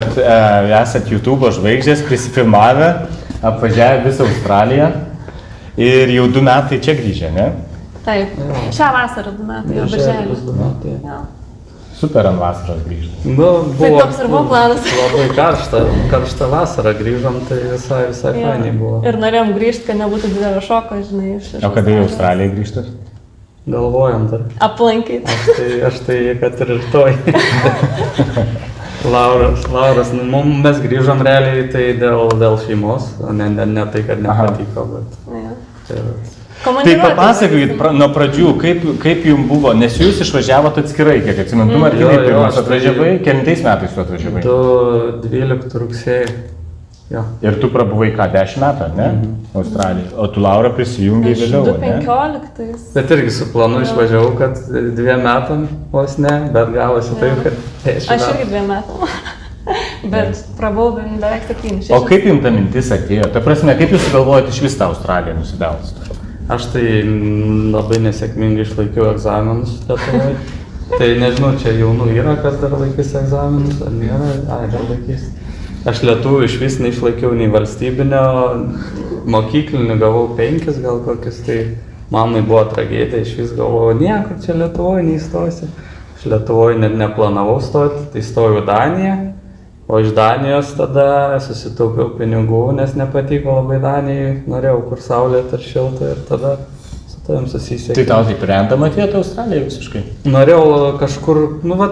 kad esat YouTube žvaigždės, prisifilmavę, apvažiavę visą Australiją ir jau 2 metai čia grįžę, ne? Taip, šią vasarą 2 metai, jau birželį. Super ant vasaros grįžti. Nu, Tai toks ir buvo planas. Labai karšta vasara grįžom, tai visai fainiai buvo. Ir norėjom grįžti, kad nebūtų didelio šoko, žinai. O kada į Australiją grįžtat? Galvojam dar. Aplankyti. Aš tai kad ir rytoj. Lauras, mes grįžom realiai tai dėl šeimos, o ne tai, kad nepatiko, bet... Tai papasakokit nuo pradžių, kaip jums buvo, nes jūs išvažiavote atskirai, kiek atsimenu, tu Martynai pirmas atvažiavai, kelintais metais tu atvažiavai? 12 rugsėjai. Ir tu prabuvai ką, 10 metų, ne? Australijoje. O tu, Laura, prisijungiai vėliau, ne? 15. Bet irgi su planu išvažiavau, kad 2 metam vos ne, bet gavosi taip, kad 10 metų. Aš irgi 2 metų. Bet prabuvau beveik 7. O kaip jums ta mintis atėjo? Ta prasme, kaip jūs sugalvojate iš vis tą Australiją nusidelstų? Aš tai labai nesėkmingai išlaikiau egzaminus Lietuvoje. Tai nežinau, čia jaunų yra, kas dar laikys egzaminus, ar nėra? Dar laikys. Aš lietuvių iš vis neišlaikiau nei valstybinio, mokyklinio gavau 5 gal kokius, tai mamai buvo tragedija, iš vis galvojau, niekur čia Lietuvoje neįstosiu. Aš Lietuvoje net neplanavau stoti, tai stojau Daniją. O iš Danijos tada susitaupiau pinigų, nes nepatiko labai Danijai, norėjau kur saulėta ir šilta ir tada su tavim susisiekė. Tai tau taip randama vieta Australija visiškai? Norėjau kažkur,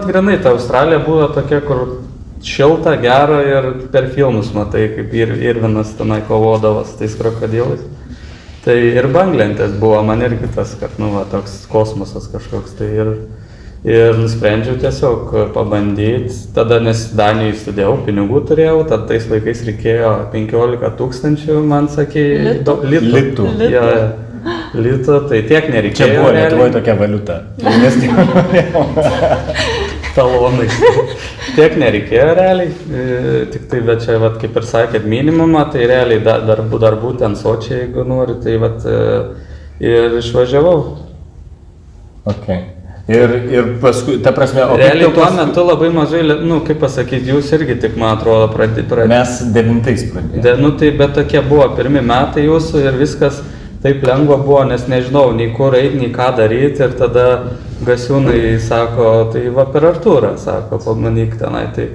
granai ta Australija buvo tokia, kur šilta, gera ir per filmus matai, kaip Irvinas tenai kovodavo su tais krokodilais. Tai ir banglentės buvo, man irgi tas, kad toks kosmosas kažkoks tai ir nusprendžiau tiesiog pabandyti, tada nes Danijai studijau, pinigų turėjau, tad tais laikais reikėjo 15 000, man sakė, litų. Litų, tai tiek nereikėjo. Čia buvo Lietuvoje tokia valiuta. Talonai. Tiek nereikėjo realiai, tik tai, bet čia, kaip ir sakėt, minimumą, tai realiai dar būtent sočiai, jeigu nori, tai ir išvažiavau. Okay. Ir paskui, ta prasme... Realiai tuo metu labai mažai, kaip pasakyti, jūs irgi tik, man atrodo, pradėjote. Mes 9 pradėjome. Tai bet tokie buvo pirmi metai jūsų ir viskas taip lengva buvo, nes nežinau, nei kur eiti, nei ką daryti. Ir tada gasiūnai sako, tai va per Artūrą, sako, pamanyk tenai. Tai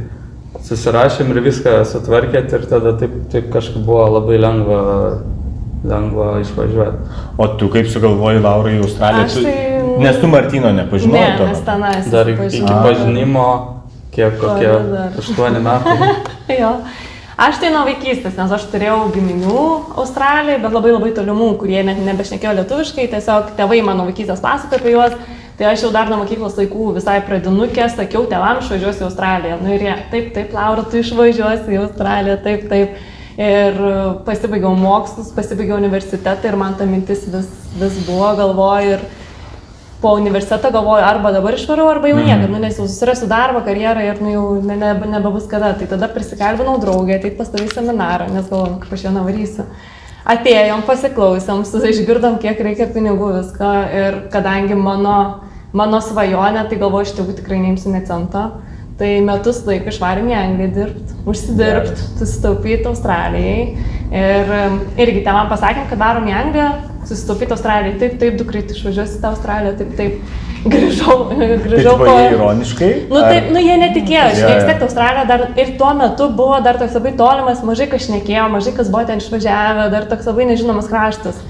susirašėm ir viską sutvarkėt ir tada taip kažkaip buvo labai lengva išvažiuoti. O tu kaip sugalvoji, Laura, į Australiją? Nes tu Martyno nepažinojai to? Ne, nes tenais. Dar iki pažinimo, kokie 8 metai. Jo. Aš tai nuo vaikystės, nes aš turėjau giminių Australijoje, bet labai tolimų, kurie net nebešnekėjo lietuviškai, tiesiog tėvai mano vaikystės pasakojo apie juos. Tai aš jau dar nuo mokyklos laikų visai pradinukė, sakiau tėvam, išvažiuosiu į Australiją. Nu ir jie, taip, Laura, tu išvažiuosi į Australiją, taip. Ir pasibaigiau mokslus, pasibaigiau universitetą ir man ta mintis vis buvo galvoju ir po universiteto galvoju, arba dabar išvarau, arba jau niekad, nes jau susirasiu darbą, karjerą ir jau nebebus kada. Tai tada prisikalbinau draugę, ateit pas tave į seminarą, nes galvojom, kaip aš vieną varysiu. Atėjom, pasiklausėm, išgirdom, kiek reikia pinigų viską ir kadangi mano svajonė, tai galvoju, iš tėvų tikrai neimsiu nė cento. Tai metus laiko išvarėm į Angliją dirbti, užsidirbti, susitaupyti Australijai. Ir irgi tėvam pasakėm, kad varom į Angliją, susitaupyti Australijai. Taip, dukrai, tu išvažiuosi į tą Australiją, taip. Grįžau po... Tai ironiškai? Jie netikėjo, žinai, vis tiek Australija dar ir tuo metu buvo dar toks labai tolimas, mažai kas šnekėjo, mažai kas buvo ten išvažiavę, dar toks labai nežinomas kraštas.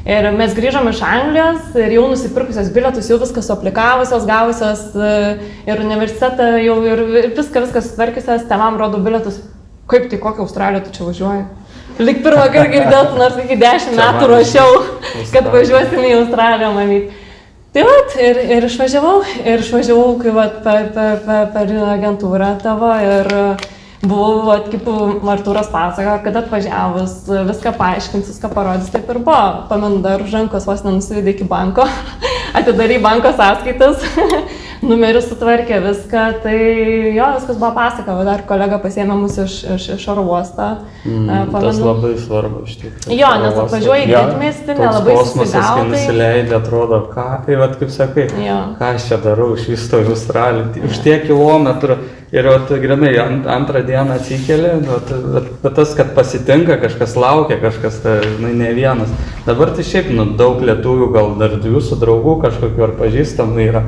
Ir mes grįžom iš Anglijos ir jau nusipirkusios bilietus, jau viskas suaplikavusios, gavusios ir universitetą jau ir viskas sutvarkiusios, tėvam rodau bilietus. Kaip tai, kokią Australiją tu čia važiuoji? Lyg pirmą kartą girdėtų, nors iki 10 metų ruošiau, kad važiuosim į Australiją, mamyt. Tai vat, ir išvažiavau, kai per agentūrą tavo ir buvau, kaip Artūras pasakojo, kad atvažiavus, viską paaiškins, viską parodys, taip ir buvo. Pamenu, dar už rankos vos nenusivedė iki banko, atidarė banko sąskaitas, numerius sutvarkė viską, tai jo, viskas buvo pasakojama, dar kolega pasiėmė mus iš oro uostą. Tas labai svarbu iš tikrųjų. Jo, nes atvažiuoji į didmiestį, nelabai susigautai. Kai nusileidė, atrodo, ką, tai vat kaip sakai, ką aš čia darau, išvystau į Australiją, už tiek kilometrų. Ir grinai antrą dieną atsikeli, bet tas, kad pasitinka, kažkas laukia, kažkas, žinai, ne vienas. Dabar tai šiaip, daug lietuvių, gal dar jūsų draugų kažkokių ar pažįstamų yra.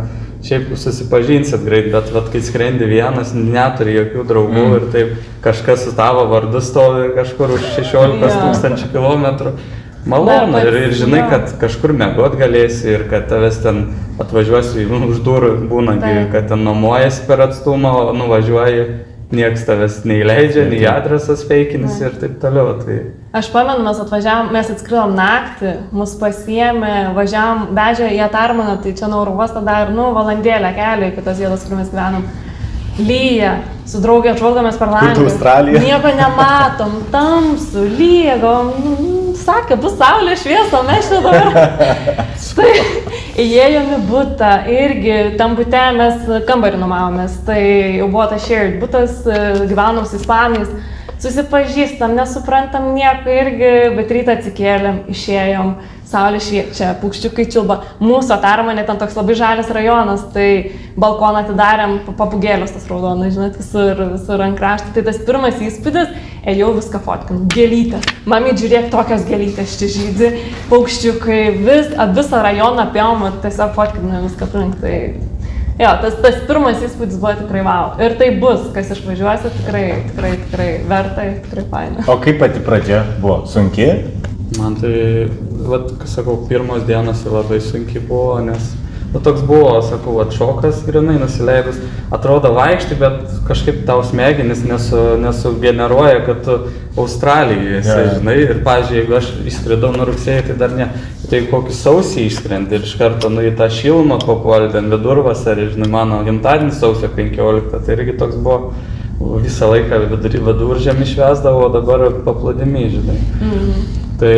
Šiaip susipažinsit greit, bet kai skrendi vienas, neturi jokių draugų ir taip kažkas su tavo vardu stovi kažkur už 16 000 kilometrų. Malonu ir žinai, kad kažkur miegot galėsi ir kad tavęs ten atvažiuosi už durų, būna, kad ten nuomojasi per atstumą, nuvažiuoji, nieks tavęs neįleidžia, nei adresas feikinis ir taip toliau. Tai... Aš pamenu, mes atskridom naktį, mus pasiėmė, važiavom, vežė į Atarmaną, tai čia nuo oro uosto dar, valandėlę kelio iki tos vietos, kur mes gyvenom. Lyja, su draugė atžvalgomės per langą, nieko nematom, tamsu, lyja, sakė, bus saulė šviesa, mes čia dabar. Tai įėjom į butą, irgi tam bute mes kambarį nuomavomės, tai jau buvo tas shared butas, gyvenom su ispanais, susipažįstam, nesuprantam nieko irgi, bet rytą atsikėlėm, išėjom, saulė šviečia, paukščiukai čiulba. Mūsų Atarmane ten toks labai žalias rajonas, tai balkoną atidarėm, papugėlius tas raudonas, žinot, visur ant krašto. Tai tas pirmas įspūdis, ėjau viską fotkinu, gėlytės. Mami, žiūrėk, tokios gėlytės čia žydi, paukščiukai, visą rajoną apėjom, tiesiog fotkinu viską aplink. Tai jo, tas pirmas įspūdis buvo tikrai wow. Ir tai bus, kas išvažiuosi, tikrai verta, tikrai faina. O kaip pati pradžia buvo? Sunki? Man tai, sakau, pirmos dienos labai sunkiai buvo, nes toks buvo, sakau, šokas grinai nusileidus. Atrodo vaikštai, bet kažkaip tau smegenis nesugeneruoja, kad tu Australijoje esi, žinai. Ir, pavyzdžiui, jeigu aš išskridau nuo rugsėjo, tai dar ne. Tai kokį sausį išskrendi ir iš karto į tą šilumą papuolį, ten vidurvasarį, žinai, mano gimtadienis sausio 15, tai irgi toks buvo. Visą laiką viduržemį švęsdavo, o dabar paplūdimy, žinai. Tai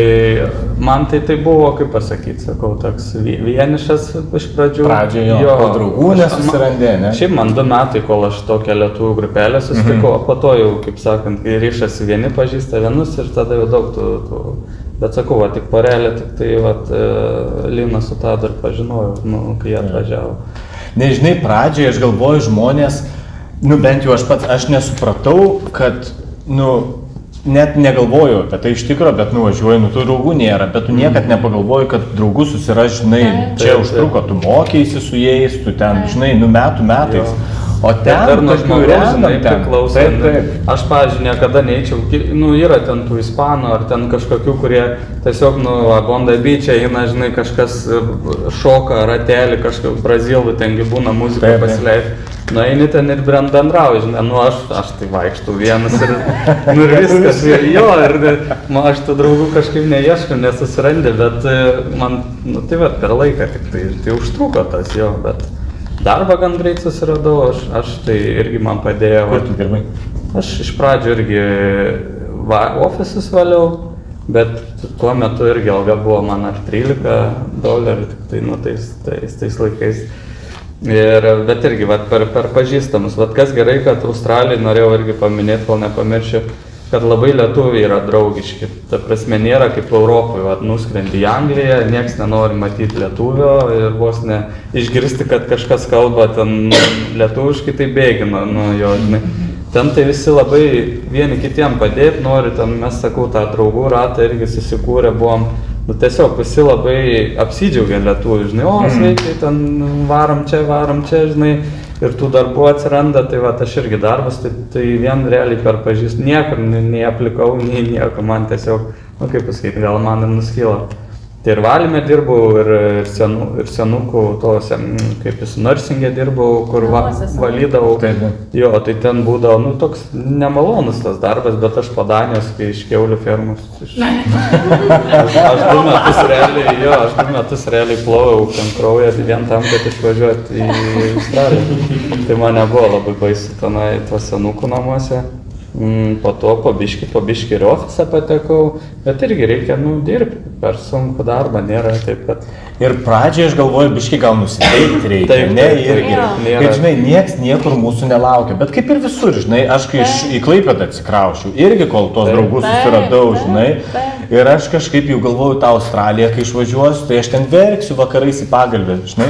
man tai buvo, kaip pasakyti, sakau, toks vienišas iš pradžių. Pradžioje jo, po draugų nesusirandė, ne? Šiaip man 2 metai, kol aš tokią lietuvių grupelę susitikau, o po to jau, kaip sakant, kai ryšasi vieni pažįsta vienus ir tada jau daug tų. Bet sakau, tik porelė, tik tai Lina su Tadu ir pažinojau, kai jie atvažiavo. Nežinai, pradžioje aš galvoju žmonės, bent jau aš nesupratau, kad, net negalvoju apie tai iš tikro, bet važiuoju, tų draugų nėra, bet tu niekad nepagalvoju, kad draugų susiras, žinai, čia užtruko, tu mokėsi su jais, tu ten, žinai, metais. O ten dar nuo žmogaus, žinai, priklauso. Taip. Aš, pavyzdžiui, niekada neįčiau, yra ten tų ispanų ar ten kažkokių, kurie tiesiog, Bondi Beach eina, žinai, kažkas šoka ratelį, kažkokių brazilų, tengi būna muzika pasileidžia. Eini ten ir bendrauji, žinai, aš tai vaikštų vienas ir viskas, jo, ir aš tų draugų kažkaip neieškau, nesusirandė, bet man, tai per laiką tik tai užtruko tas jo, bet darbą gan greit susiradau, aš tai irgi man padėjo. Kur tu dirbai? Aš iš pradžių irgi ofisus valiau, bet tuo metu irgi alga buvo man $13, tik tai tais laikais. Bet irgi per pažįstamus. Kas gerai, kad Australijai norėjau irgi paminėti, kol nepamiršiu, kad labai lietuviai yra draugiški. Ta prasme, nėra kaip Europoje, nuskrendi į Angliją, nieks nenori matyti lietuvio ir vos ne išgirsti, kad kažkas kalba ten lietuviškai, tai bėgina jo, žinai. Ten tai visi labai vieni kitiem padėti nori, ten mes, sakau, tą draugų ratą irgi susikūrę buvom. Tiesiog visi labai apsidžiaugia lietuvių, žinai, sveikai, ten varom čia, žinai, ir tų darbų atsiranda, tai aš irgi darbas, tai vien realiai per pažįstu, niekur nei aplikau, nei nieko, man tiesiog, kaip pasakyti, gal man ir nuskyla. Tai ir valyme dirbau, ir senukų, kaip jis nursingė dirbau, kur valydavau. Jo, tai ten būdavo, toks nemalonus tas darbas, bet aš po Danijos, kai iš kiaulių fermos. Aš 2 metus realiai ploviau ten kraują vien tam, kad išvažiuoti į Australiją. Tai man nebuvo labai baisu tenai tuos senukų namuose. Po to po biškį ir ofisą patekau, bet irgi reikia dirbti, per sunku darbą, nėra taip, kad... Ir pradžioje aš galvoju, biškį gal nusiteikti reikia, taip, ne, irgi. Kad, žinai, nieks niekur mūsų nelaukia, bet kaip ir visur, žinai, aš kai į Klaipėdą atsikraušiau, irgi kol tos draugus susiradau, žinai, ir aš kažkaip jau galvoju tą Australiją, kai išvažiuosiu, tai aš ten verksiu vakarais į pagalbę, žinai.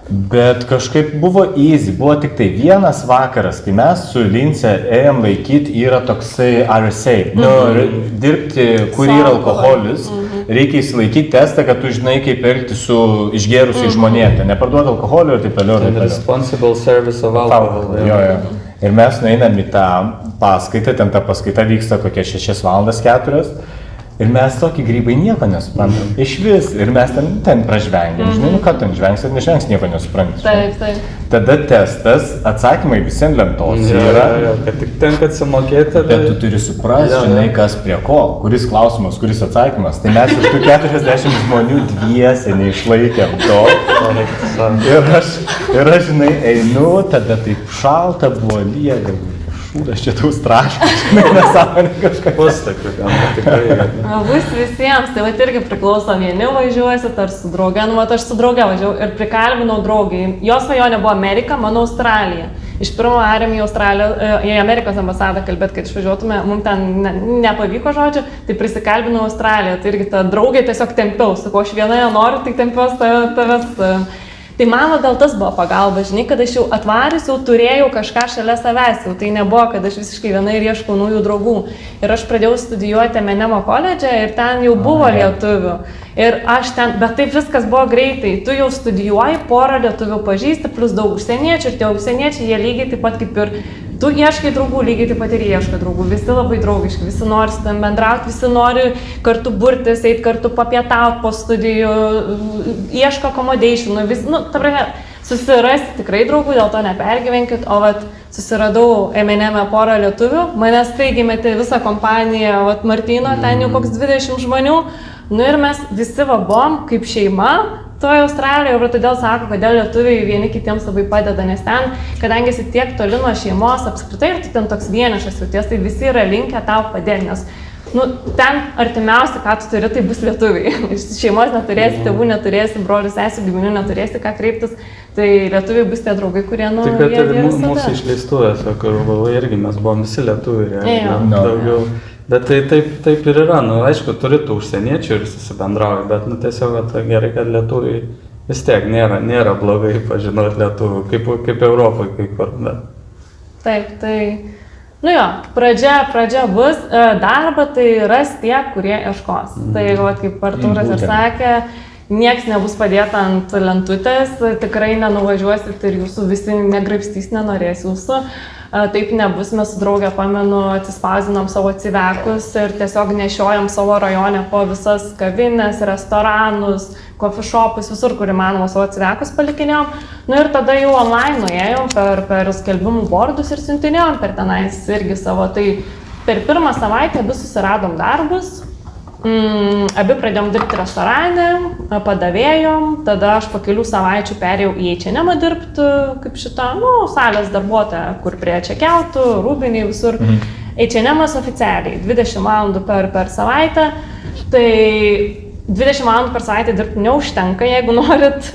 Bet kažkaip buvo easy, buvo tik tai vienas vakaras, kai mes su Lince ėjom laikyti, yra toksai RSA, dirbti, kur yra alkoholis, reikia įsilaikyti testą, kad tu žinai, kaip elgti su išgėrusiai žmonėm, neparduoti alkoholio ir taip toliau. Responsible service of alcohol. Jo. Ir mes nueinam į tą paskaitą, ten ta paskaita vyksta kokie 6 valandas 4. Ir mes tokį grybai nieko nesuprantam. Iš vis. Ir mes ten pražvengiam. Žinai, ką ten žvengsi, nežvengs, nieko nesuprantam. Taip. Tada testas, atsakymai visi ant lentos yra. Kad tik tenka atsimokėti. Bet tu turi suprasti, žinai, kas prie ko, kuris klausimas, kuris atsakymas. Tai mes iš tų 40 žmonių dviese neišlaikėm to. Ir aš, žinai, einu, tada taip šalta buvo, lyja. Šūdas čia tau straškas, nesąmonė kažką. Bus tokių, tikrai. Bus visiems, tai irgi priklauso, vieni važiuosit ar su drauge, aš su drauge važiavau ir prikalbinau draugį. Jos svajonė buvo Amerika, mano Australija. Iš pirmo arėm į Amerikos ambasadą kalbėti, kad išvažiuotume, mums ten nepavyko žodžiu, tai prisikalbinau Australiją. Tai irgi ta draugė tiesiog tempiau, sakau, aš vienoje noriu, tik tempiaus tavęs. Tai mano gal tas buvo pagalba, žinai, kad aš jau atvarius, jau turėjau kažką šalia savęs, jau tai nebuvo, kad aš visiškai viena ir ieškau naujų draugų. Ir aš pradėjau studijuoti Menemo koledže ir ten jau buvo lietuvių. Ir aš ten, bet taip viskas buvo greitai, tu jau studijuoji, porą lietuvių pažįsti, plus daug užsieniečių ir tie užsieniečiai, jie lygiai taip pat kaip ir tu ieškai draugų, lygiai taip pat ir ieškai draugų, visi labai draugiški, visi nori su tam bendrauti, visi nori kartu burtis, eiti kartu papietauti po studijų, ieško accommodationų, ta prasme, susirasti tikrai draugų, dėl to nepergyvenkit, o susiradau M&M porą lietuvių, manęs staigiai metė visą kompaniją, Martyno, ten jau koks 20 žmonių, ir mes visi buvom kaip šeima, toje Australijoje, ir todėl sako, kodėl lietuviai vieni kitiems labai padeda, nes ten, kadangi esi tiek toli nuo šeimos apskritai ir tu ten toks vienišas jauties, tai visi yra linkę tau padėti, nes ten artimiausia, ką tu turi, tai bus lietuviai. Iš šeimos neturėsi, tėvų neturėsi, brolių, sesių, giminių neturėsi, ką kreiptis, tai lietuviai bus tie draugai, kurie jie ir mūsų išleistuvės, kur irgi mes buvom visi lietuviai, daugiau. Bet tai taip ir yra, aišku, turi tų užsieniečių ir susibendrauji, bet tiesiog gerai, kad lietuviai vis tiek nėra blogai pažinoti lietuvių, kaip Europoje kai kur. Taip, tai, pradžia bus, darbą tai ras tie, kurie ieškos. Tai, kaip Artūras ir sakė, nieks nebus padėta ant lentutės, tikrai nenuvažiuosit ir jūsų visi negraibstys, nenorės jūsų. Taip nebus, mes su draugė, pamenu, atsispausinom savo civekus ir tiesiog nešiojam savo rajone po visas kavinės, restoranus, coffee shopus, visur, kur įmanoma savo civekus palikinėjom. Ir tada jau online nuėjom per skelbimų bordus ir siuntinėjom per tenais irgi savo. Tai per pirmą savaitę abi susiradom darbus. Abi pradėjom dirbti restorane, padavėjom, tada aš po kelių savaičių perėjau į H&M dirbti, kaip šitą, salės darbuotoją, kur prie čekiautų, rūbiniai visur. H&M oficialiai, 20 valandų per savaitę, tai 20 valandų per savaitę dirbti neužtenka, jeigu norit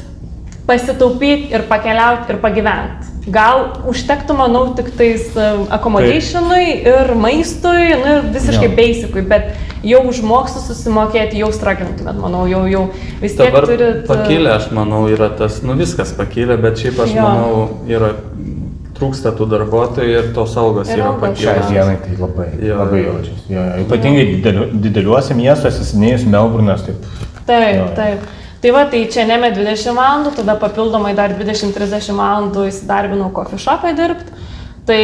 pasitaupyti ir pakeliauti ir pagyventi. Gal užtektų, manau, tik tais accommodationui ir maistui, ir visiškai basicui, bet jau už mokslus susimokėti, jau straglintumėt, manau, jau vis tiek dabar turit... Pakilę, aš manau, yra tas, viskas pakilę, bet šiaip aš manau, yra trūksta tų darbuotojų ir tos algos yra pakilę. Šiai dienai tai labai jaučiasi. Ypatingai dideliuose miestuose, Sidnėjus, Melburnas, taip. Taip. Tai čia neme 20 valandų, tada papildomai dar 20-30 valandų įsidarbinau coffee shop'e dirbti. Tai,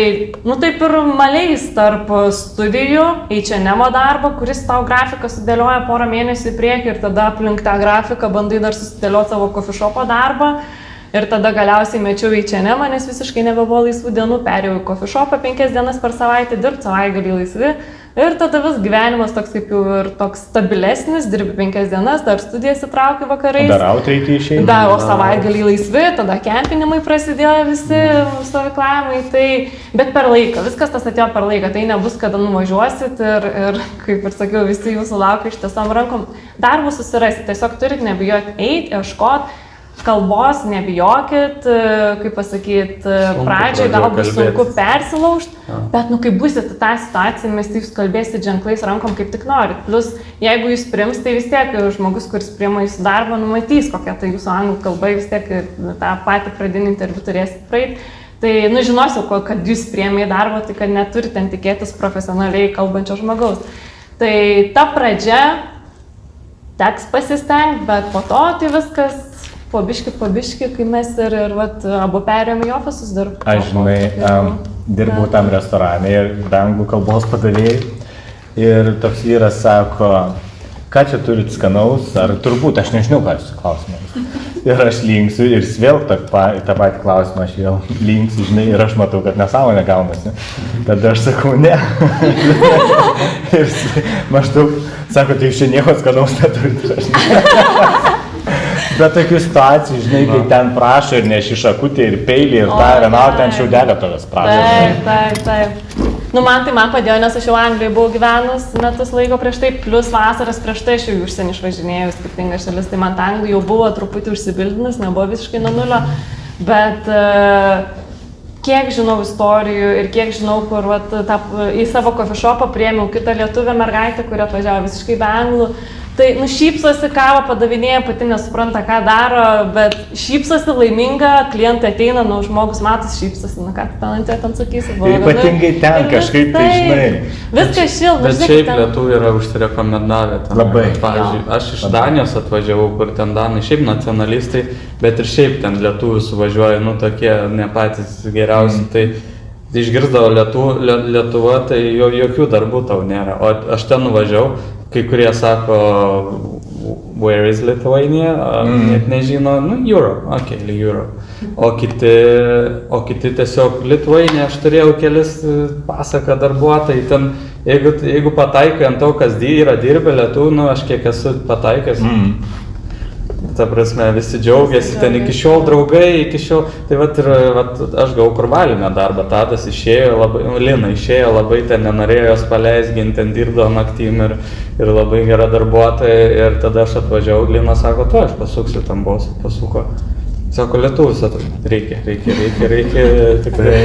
taip ir maliais tarp studijų, H&M darbo, kuris tau grafiką sudėlioja porą mėnesių į priekį ir tada aplink tą grafiką bandai dar susidėlioti savo coffee shop'o darbą. Ir tada galiausiai mečiau į H&M, nes visiškai nebebuvo laisvų dienų, perėjau į coffee shop'ą 5 dienas per savaitę dirbti, savaitgalį laisvi. Ir tada vis gyvenimas toks kaip jau ir toks stabilesnis, dirbi 5 dienas, dar studijas įtrauki vakarais. Dar out reikia išeiti. O savaitgalį laisvi, tada kempinimai prasidėjo visi stovyklavimai, bet per laiką, viskas tas atėjo per laiką, tai nebus, kada nuvažiuosit ir kaip ir sakiau, visi jūsų laukia ištiesom rankom. Darbus susirasit, tiesiog turit nebijoti eiti, ieškoti. kalbos nebijokit, kaip pasakyti, pradžioj gal bus sunku persilaužti, bet kai busit tą situaciją, mes jūs kalbėsit ženklais rankom kaip tik norit. Plus, jeigu jūs priims, tai vis tiek žmogus, kuris priima jūsų darbą, numatys, kokia tai jūsų anglų kalba, vis tiek tą patį pradinį interviu turėsit praeiti. Tai, žinosiu, kad jūs priėmė į darbą, tai kad neturite ten tikėtis profesionaliai kalbančio žmogaus. Tai ta pradžia teks pasistengti, bet po to tai viskas po biški, kai mes ir abu perėjome į ofisus dirbti. Aš, dirbau tam restorane ir anglų kalbos padavėjai. Ir toks vyras sako, ką čia turit skanaus, ar turbūt, aš nežinau, ką jūs klausimas. Ir aš linksiu ir jis vėl tą patį klausimą, aš vėl linksiu, žinai, ir aš matau, kad nesąmonė gaunasi. Tada aš sakau, ne. Ir maždaug sako, tai jūs čia nieko skanaus neturit. Bet tokių situacijų, žinai, kai ten prašo ir neši šakutį ir peilį ir tą Renau ten šiaudelę tavęs prašo. Taip. Man padėjo, nes aš jau Anglijoje buvau gyvenus metus laiko prieš tai, plus vasaras prieš tai aš jau užsienį išvažinėjau skirtingas šalis, tai man ta Anglija jau buvo truputį užsibildinus, nebuvo visiškai nuo nulio, bet kiek žinau istorijų ir kiek žinau, kur į savo coffee shopą priėmiau kitą lietuvę mergaitę, kuri atvažiavo visiškai be anglų. Tai šypsosi, kavą padavinėja, pati nesupranta, ką daro, bet šypsosi laiminga, klientai ateina, žmogus matas šypsosi, ką ten sakysi. Ypatingai ten kažkaip tai, žinai. Viskas šilta. Bet šiaip lietuviai yra užsirekomendavę. Labai. Pavyzdžiui, aš iš Danijos atvažiavau, kur ten danai šiaip nacionalistai, bet ir šiaip ten lietuvių suvažiuoja, tokie ne patys geriausi. Tai išgirsdavo Lietuva, tai jokių darbų tau nėra. O aš ten nuvažiavau. Kai kurie sako, where is Lithuania, net nežino, Europe, Europe. O kiti tiesiog Lithuania, aš turėjau kelis pasaką darbuotojai, ten, jeigu pataikai ant to, kas yra dirbę lietuvių, aš kiek esu pataikęs. Ta prasme, visi džiaugiasi, ten iki šiol draugai, tai aš gavau kurvalinę darbą, Tadas išėjo, Lina išėjo, labai ten nenorėjo jos paleisti, ten dirbdavo naktim ir labai gera darbuotoja, ir tada aš atvažiavau, Lina sako, aš pasuksiu tam bosą, pasuko. Sako, lietuvis, reikia, tikrai.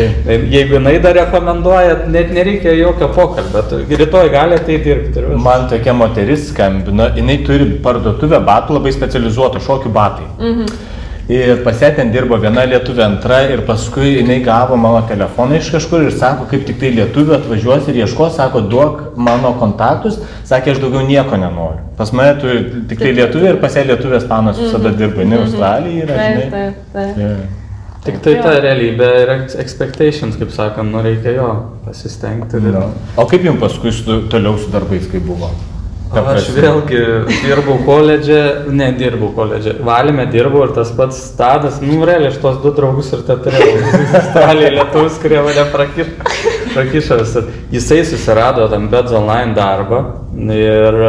Jeigu jinai dar rekomenduoja, net nereikia jokio pokalbio, bet rytoj gali tai dirbti. Man tokia moteris skambino, jinai turi parduotuvę batų labai specializuotų, šokių batai. Ir pas ją ten dirbo viena lietuvė, antra ir paskui jinai gavo mano telefoną iš kažkur ir sako, kaip tik tai lietuvė atvažiuos ir ieškos, sako, duok mano kontaktus, sakė, aš daugiau nieko nenoriu. Pas mane turi tik tai lietuvė ir pas ją lietuvės panos visada dirba, ne Australija yra, žinai. Taip. Tik tai ta realybė ir expectations, kaip sakant, reikia jo pasistengti. O kaip jums paskui toliau su darbais, kaip buvo? Aš vėlgi dirbau koledže, valyme dirbau ir tas pats Tadas, realiai aš tos du draugus ir tą turėjau, Australijai lietuvius, kurie mane prakišo visą. Jisai susirado tam Beds Online darbą ir...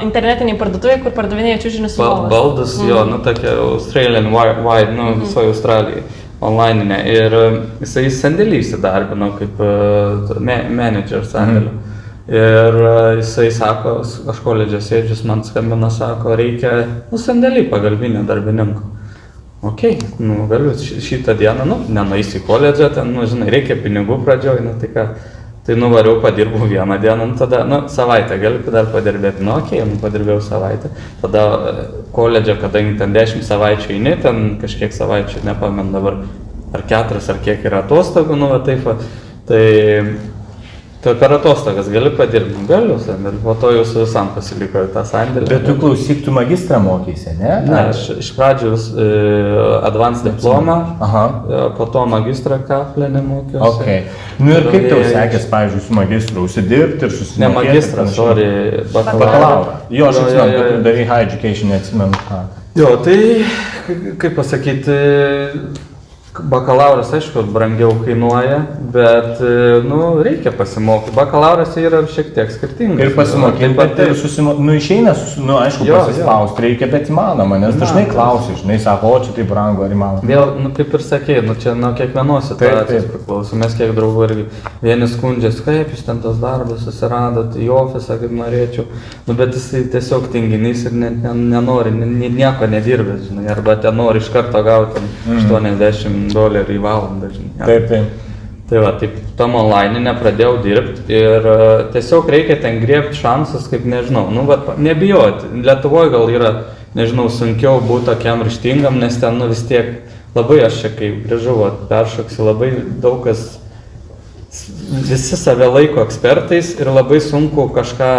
Internetiniai parduotuvai, kur pardavinėja čiužinius lovas. Baldus, jo, tokia Australian wide, visoje Australijai, online'inė. Ir jisai sandėlį įsidarbino kaip manager sandėlio. Ir jisai sako, aš koledže sėdžius, man skambina, sako, reikia sandėlį pagalbinio darbininko. Galiu šitą dieną, nenueisi į koledžą, ten, žinai, reikia pinigų pradžioj, tai ką. Tai nuvariau, padirbau vieną dieną, tada, savaitę gali dar padirbėti, padirbėjau savaitę. Tada koledže, kadangi ten 10 savaičių eini, ten kažkiek savaičių, nepamenu dabar, ar 4, ar kiek yra atostogų, tai per atostogas gali padirbti, galiu sandėlį, po to jau su visam pasiliko tą sandėlį. Bet tu klausyk, tu magistrą mokysi, ne? Ne, aš iš pradžių advanced diplomą, po to magistrą Kaplinę mokiausi. Ir kaip tau sekės, pavyzdžiui, su magistru užsidirbti ir susimokėti? Ne magistrą, bakalaurą. Jo, aš atsimenu, kad tu darai high education, neatsimenu ką. Jo, tai, kaip pasakyti, Bakalauras, aišku, brangiau kainuoja, bet, reikia pasimokyti. Bakalauras yra šiek tiek skirtingas. Ir pasimokyti, bet išeina, aišku, pasispausti reikia, bet įmanoma, nes dažnai klausi, žinai, sako, o čia tai brangu, ar įmanoma. Vėl, kaip ir sakė, čia nuo kiekvienos situacijos priklauso. Mes kiek draugų irgi vieni skundžiasi, kaip jūs ten tas darbas susiradot į ofisą, kaip norėčiau. Bet jisai tiesiog tinginys ir nenori, nieko nedirbęs, žinai, arba ten nori iš karto gauti $80 į valandą, žinai. Taip. Tai va, taip, tam online nepradėjau dirbti ir tiesiog reikia ten griebti šansus, kaip nežinau, nebijoti. Lietuvoje gal yra, nežinau, sunkiau būti tokiam ryžtingam, nes ten, vis tiek labai aš čia kaip grįžau, peršoksiu, labai daug kas, visi save laiko ekspertais ir labai sunku kažką,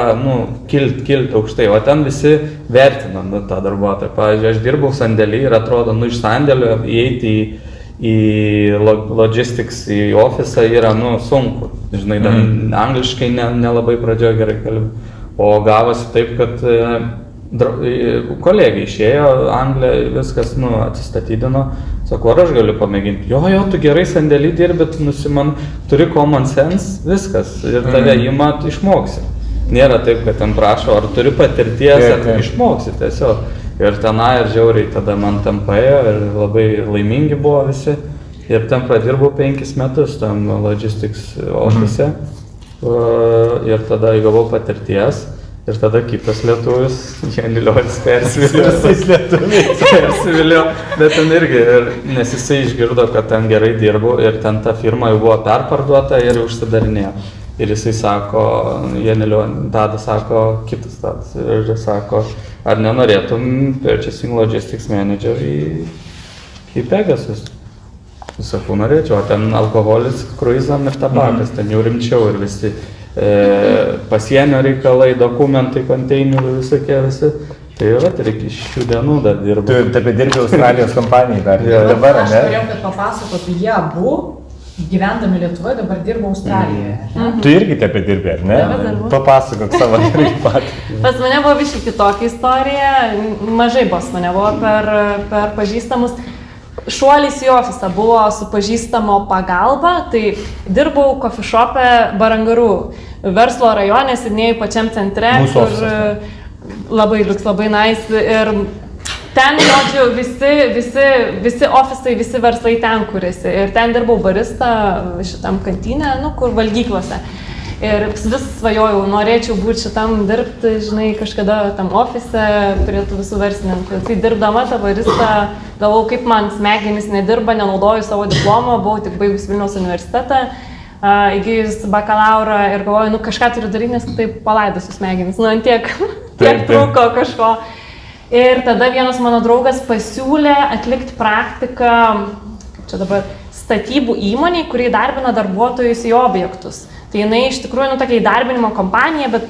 kilti aukštai, o ten visi vertina tą darbuotoją. Pavyzdžiui, aš dirbau sandėlį ir atrodo, iš sandėlio įeiti į logistics, į ofisą yra, sunku. Žinai, angliškai nelabai pradžioje gerai kalbėjau. O gavosi taip, kad kolegė išėjo, Anglija viskas, atsistatydino. Sako, ar aš galiu pamėginti? Jo, tu gerai sandėlį dirbi, turi common sense, viskas. Ir tave išmoksi. Nėra taip, kad ten prašo, ar turi patirties, ar išmoksi tiesiog. Ir tenai ir žiauriai tada man ten paėjo ir labai laimingi buvo visi. Ir ten pradirbau 5 metus tam logistics ofise. Ir tada įgavau patirties. Ir tada kitas lietuvis, Janilionis persivilio. Bet ten irgi, nes jisai išgirdo, kad ten gerai dirbu ir ten ta firma jau buvo perparduota ir užsidarinėjo. Ir jisai sako, Tadas sako, kitas Tadas, ir sako, ar nenorėtum Purchasing Logistics Manager į Pegasus? Sakau, norėčiau, o ten alkoholis, kruizam ir tabakas, ten jau rimčiau ir visi pasienio reikalai, dokumentai, konteinerių visokie visi. Tai yra, tai reikia šių dienų dar dirbu. Tu taip dirbi Australijos kompanijai dar dabar, ne? Aš norėjau, kad papasakotų, jie abu gyvendami Lietuvoje dabar dirba Australijoje. Tu irgi taip dirbi, ar ne? Papasakok savo irgi patį. Pas mane buvo visiškai kitokia istorija, mažai pas mane buvo per pažįstamus. Šuolis į ofisą buvo su pažįstamo pagalba, tai dirbau coffee shop'e Barangarų, verslo rajone, Sidnėjų pačiam centre, kur labai liuks, labai nice. Ir ten, žodžiu, visi ofisai, visi verslai ten kuriasi. Ir ten dirbau barista šitam kantyne, kur valgyklose. Ir vis svajojau, norėčiau būti šitam dirbti, žinai, kažkada tam ofise prie tų visų verslininkų. Tai dirbdama tą baristą, galvojau, kaip man smegenys nedirba, nenaudoju savo diplomo, buvau tik baigus Vilniaus universitetą, įgijus bakalaurą ir galvoju, kažką turiu daryti, nes taip palaidosiu smegenys, tiek trūko kažko. Ir tada vienas mano draugas pasiūlė atlikti praktiką, čia dabar, statybų įmoniai, kuri įdarbina darbuotojus į objektus. Tai jinai iš tikrųjų tokia įdarbinimo kompanija, bet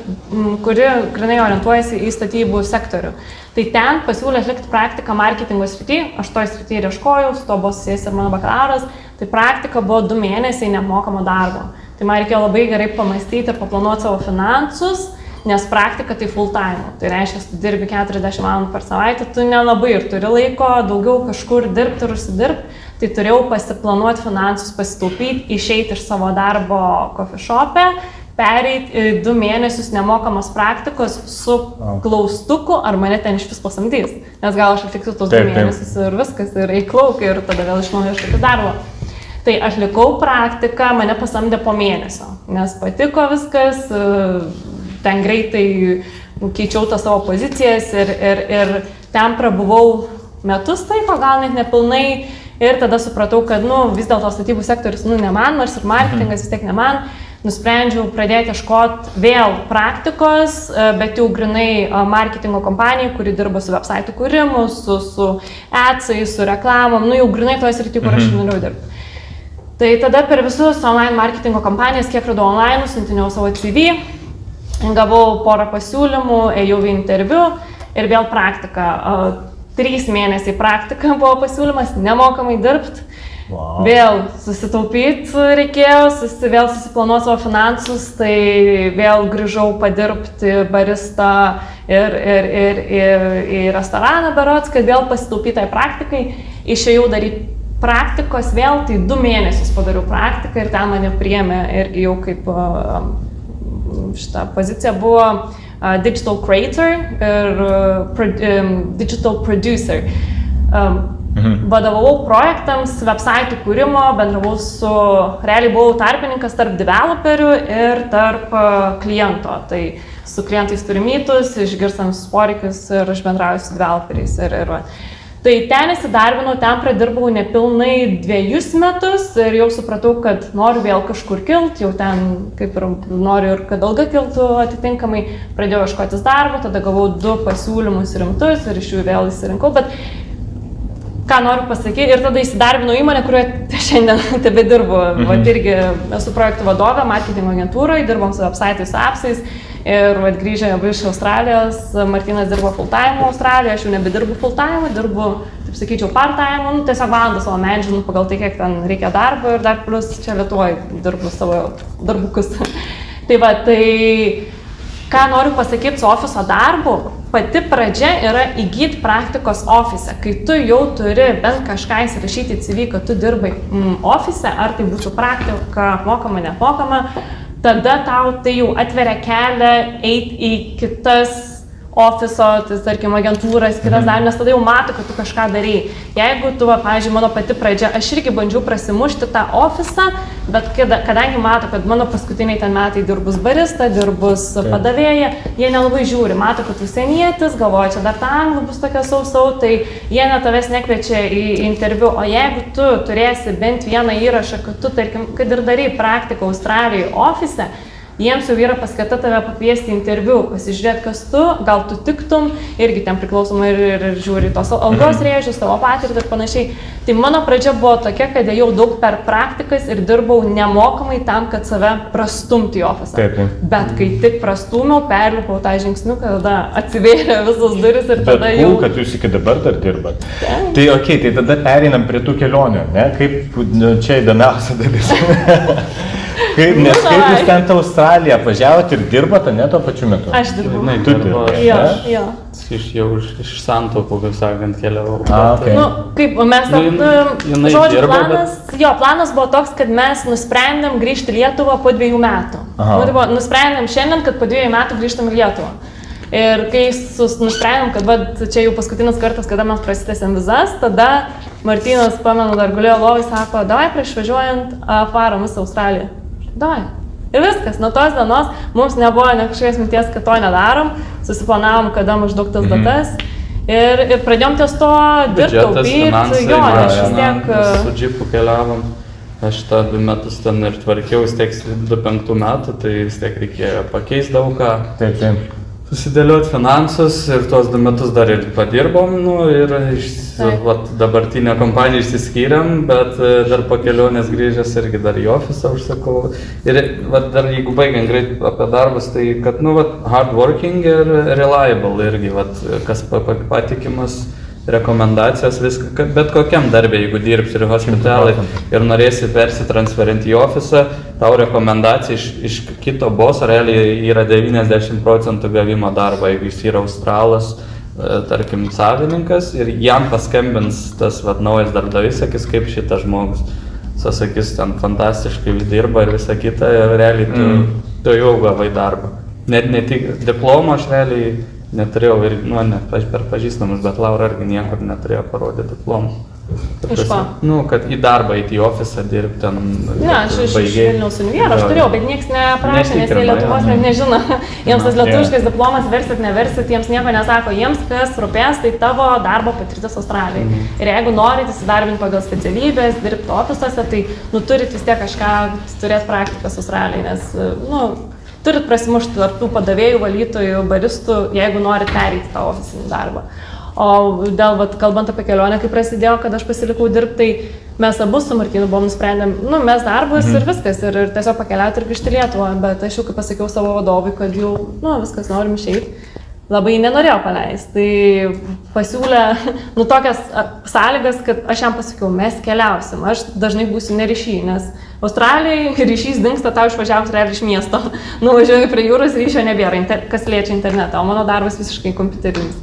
kuri grinai orientuojasi į statybų sektorių. Tai ten pasiūlė atlikti praktiką marketingo srity, aš toj srity ir ieškojau, su to buvo susijęs ir mano bakalauras. Tai praktika buvo 2 mėnesiai nemokamo darbo. Tai man reikėjo labai gerai pamastyti ir paplanuoti savo finansus, nes praktika tai full time. Tai reiškia, tu dirbi 40 valandų per savaitę, tu nelabai ir turi laiko daugiau kažkur dirbti ir užsidirbti. Tai turėjau pasiplanuoti finansus, pasitaupyti, išeiti iš savo darbo coffee shop'e, pereiti 2 mėnesius nemokamos praktikos su klaustuku, ar mane ten iš vis pasamdys. Nes gal aš atliksiu tos 2 mėnesius ir viskas, ir eiklauk, ir tada vėl iš naujo ieškoti darbo. Tai aš likau praktiką, mane pasamdė po mėnesio, nes patiko viskas, ten greitai keičiau tą savo pozicijas ir ten prabuvau metus laiko, gal net nepilnai. Ir tada supratau, kad vis dėlto statybų sektorius ne man, nors ir marketingas vis tiek ne man. Nusprendžiau pradėti ieškoti vėl praktikos, bet jau grinai marketingo kompanijai, kuri dirba su website kūrimu, su adsais, su reklamom, jau grinai toje srityje, kur aš norėjau dirbti. Tai tada per visus online marketingo kompanijas, kiek radau online, siuntinėjau savo CV, gavau porą pasiūlymų, ėjau į interviu ir vėl praktika. 3 mėnesiai praktika buvo pasiūlymas, nemokamai dirbti, vėl susitaupyti reikėjo, vėl susiplanuoti savo finansus, tai vėl grįžau padirbti baristą ir į restoraną berods, kad vėl pasitaupyti tai praktikai, išėjau daryti praktikos vėl, tai 2 mėnesius padariau praktiką ir ten mane priėmė irgi jau kaip šitą poziciją buvo digital creator ir digital producer. Vadovavau projektams, websaitų kūrimo, bendravau realiai buvau tarpininkas tarp developerių ir tarp kliento. Tai su klientais turi mytus, išgirstam poreikius ir aš bendrauju su developeriais. Tai ten įsidarbinau, ten pradirbau nepilnai 2 metus ir jau supratau, kad noriu vėl kažkur kilti, jau ten kaip ir noriu ir kad alga kiltų atitinkamai, pradėjau ieškotis darbo, tada gavau 2 pasiūlymus rimtus ir iš jų vėl įsirinkau, bet ką noriu pasakyti, ir tada įsidarbinau įmonę, kurioje šiandien tebedirbu. Vat irgi esu projektų vadovė, marketingo agentūroje, dirbom su websaitais, su appsais. Ir grįžę abu iš Australijos, Martynas dirbo full time Australijoje, aš jau nebedirbu full time, dirbu, taip sakyčiau, part time, tiesiog valandą savo menedžinu pagal tai, kiek ten reikia darbo ir dar plus čia Lietuvoje dirbu savo darbukus. Tai ką noriu pasakyti su ofiso darbu, pati pradžia yra įgyti praktikos ofise. Kai tu jau turi bent kažką įsirašyti į CV, kad tu dirbai ofise, ar tai būtų praktika apmokama, neapmokama, tada tau tai jau atveria kelią eiti į kitas ofiso, tai tarkim, agentūras, kitas dar, nes tada jau mato, kad tu kažką darai. Jeigu tu, pavyzdžiui, mano pati pradžia, aš irgi bandžiau prasimušti tą ofisą, bet kadangi mato, kad mano paskutiniai ten metai dirbus barista, dirbus padavėja, jie nelabai žiūri, mato, kad tu senietis, galvoja, čia dar ta anglų bus tokia sausau, tai jie net tavęs nekviečia į interviu, o jeigu tu turėsi bent vieną įrašą, kad tu, tarkim, kad ir darai praktiką Australijoje ofise, jiems jau yra paskata tave pakviesti į interviu, pasižiūrėti, kas tu, gal tu tiktum, irgi ten priklausomai ir žiūri tos algos rėžius, tavo patirtį ir panašiai. Tai mano pradžia buvo tokia, kad ėjau daug per praktikas ir dirbau nemokamai tam, kad save prastumti į ofisą. Bet kai tik prastūmiau, perlipau tą žingsniuką, tada atsivėrė visos duris ir tada jau... Bet kad jūs iki dabar dar dirbat. Tai okei, tai tada pereinam prie tų kelionių, ne? Kaip čia įdomiausia dalis. Nes kaip jūs ten tą Australiją važiavot ir dirbat, ne tuo pačiu metu? Aš dirbu. Tu dirbi. Jo. Iš santaupų, kaip sakant, keliavau. Kaip mes, žodžiu, planas buvo toks, kad mes nusprendėm grįžti į Lietuvą po 2 metų. Nusprendėm šiandien, kad po 2 metų grįžtam į Lietuvą. Ir kai nusprendėm, kad čia jau paskutinis kartas, kada mes prasitęsėm vizas, tada Martynas, pamenu, dar gulėjo lovai, sako, davai prieš važiuojant varom visą Australiją. Davai. Ir viskas, nuo tos dienos mums nebuvo kažkokios minties, kad to nedarom, susiplanavom, kada maždaug tas datas ir pradėjom ties to dirbti, taupyti, jo, aš vis tiek... Su džipu keliavom, aš tą 2 metus ten ir tvarkiau, vis tiek 25 metų, tai vis tiek reikėjo pakeisti daug ką. Taip. Susidėlioti finansus ir tuos 2 metus dar ir padirbom, ir dabartinę kompaniją išsiskyrėm, bet dar po kelionės grįžęs irgi dar į ofisą užsakau. Ir dar jeigu baigiant greit apie darbus, tai kad, hard working ir reliable irgi, kas patikimas, rekomendacijos, viską, bet kokiam darbė, jeigu dirbsi ir hospitalai ir norėsi persitransferinti į ofisą, tau rekomendacija iš kito boso realiai yra 90% gavimo darbo, jeigu jis yra australas, tarkim, savininkas ir jam paskambins tas naujas darbdavys, sakys, kaip šitas žmogus, sakys, ten fantastiškai dirba ir visa kita, ir realiai tu jau gavai darbą. Net ne tik diplomą aš realiai neturėjau ir, per pažįstamus, bet Laura irgi niekur neturėjo parodyti diplomų. Iš ko? Kad į darbą, į ofisą dirbti ten. Ne, aš iš Vilniaus univero, aš turėjau, bet niekas neprašė, nes jie Lietuvos net nežino. Jiems tas lietuviškas diplomas versit, neversit, jiems nieko nesako. Jiems kas rūpės, tai tavo darbo patirtis Australijai. Ir jeigu norit įsidarbinti pagal specialybės, dirbti ofisuose, tai turit vis tiek kažką turėti praktikas Australijai, nes, turit prasimušti tarp tų padavėjų, valytojų, baristų, jeigu norit pereiti tą ofisinį darbą. O dėl, kalbant apie kelionę, kai prasidėjo, kad aš pasilikau dirbti, tai mes abu su Martynu buvom nusprendėm, mes darbus ir viskas, ir tiesiog pakeliauti ir grįžti Lietuvą, bet aš jau kaip pasakiau savo vadovui, kad jau, viskas, norim išeiti, labai nenorėjau paleisti. Tai pasiūlė, tokias sąlygas, kad aš jam pasakiau, mes keliausim, aš dažnai būsiu neryšy, nes Australijai ryšys dingsta tau išvažiavus realiai iš miesto. Nuvažiuoju prie jūros, ryšio nebėra, kas liečia internetą, o mano darbas visiškai kompiuterinis.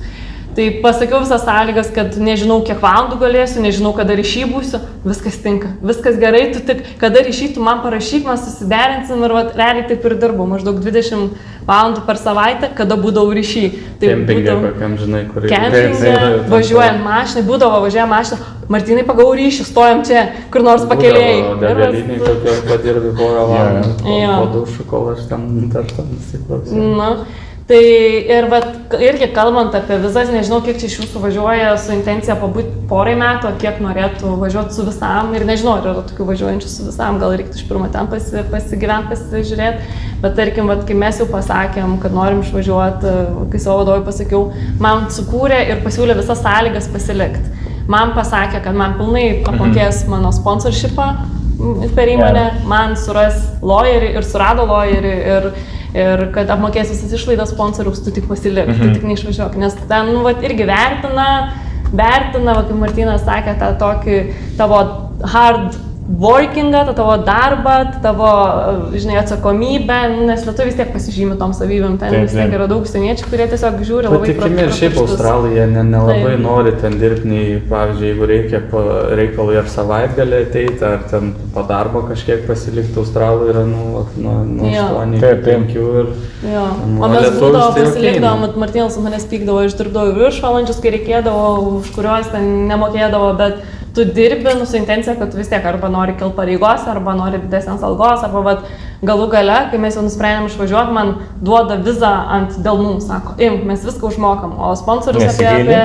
Tai pasakiau visas sąlygas, kad nežinau, kiek valandų galėsiu, nežinau, kada ryšį būsiu, viskas tinka, viskas gerai, tu tik kada ryšį tu man parašyk, mes susiderinsim ir realiai taip ir dirbu, maždaug 20 valandų per savaitę, kada būdavau ryšį. Kempingė kokiam, žinai, kur kempingė, važiuojant mašinai, būdavo važiuoja mašiną, Martynai pagau ryšį, stojam čia, kur nors pakėlėjai. Degaliniai kokio padirbi porą valandų, po dušu, kol aš ten dar nesiklausau. Tai ir irgi kalbant apie vizas, nežinau, kiek čia iš jūsų važiuoja su intencija pabūti porai metų, kiek norėtų važiuoti su visam ir nežinau, ar yra tokių važiuojančių su visam, gal reiktų iš pirmo ten pasigyventi, pasižiūrėti, bet tarkim, kai mes jau pasakėm, kad norim išvažiuoti, kai savo vadovui pasakiau, man sukūrė ir pasiūlė visas sąlygas pasilikti. Man pasakė, kad man pilnai apmokės mano sponsorshipą per įmonę, man suras lawjerį ir surado lawjerį ir kad apmokės visas išlaidas sponsoriaus, tu tik pasilik, tu tik neišvažiuok, nes ten irgi vertina, kaip Martynas sakė, tą tokį tavo hard workingą, tavo darbą, tavo, žinai, atsakomybę, nes lietuviai vis tiek pasižymi tom savybėm, ten vis tiek yra daug užsieniečių, kurie tiesiog žiūri labai patikimi ir šiaip Australija nelabai nori ten dirbti, nei, pavyzdžiui, jeigu reikia reikalui ar savaitgalį ateiti, ar ten po darbo kažkiek pasilikti, Australai yra nuo 8 iki 5 ir... O mes būdavo pasilikdavom, Martynas manęs pykdavo, aš dirbdavau viršvalandžius, kai reikėdavo, už kuriuos ten nemokėdavo, bet tu dirbi su intencija, kad tu vis tiek arba nori kelt pareigos, arba nori didesnės algos, arba galų gale, kai mes jau nusprendėm išvažiuoti, man duoda vizą ant delnų, sako, mes viską užmokam, o sponsorius apie...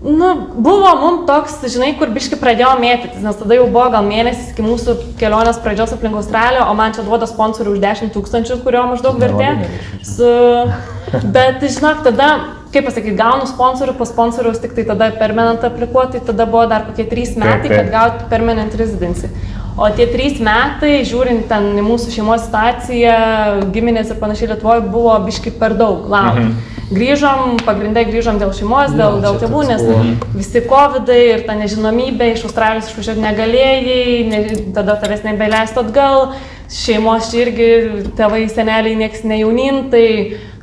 Buvo mums toks, žinai, kur biški pradėjo mėtytis, nes tada jau buvo gal mėnesis iki mūsų kelionės pradžios aplink Australiją, o man čia duoda sponsorių už 10 000, kurio maždaug vertė. Bet, žinok, tada, kaip pasakyti, gaunu sponsorių, po sponsoriaus tik tai tada permanent aplikuoti, tada buvo dar kokie 3 metai, kad gauti permanent residency. O tie 3 metai, žiūrint ten į mūsų šeimos situaciją, giminės ir panašiai Lietuvoje, buvo biški per daug laukti. Pagrindai grįžom dėl šeimos, dėl tėvų, nes visi covidai ir ta nežinomybė, iš Australijos išvažiuoti negalėjai, tada tavęs nebeleistų atgal, šeimos čia irgi tėvai, seneliai, nieks nejaunin, tai,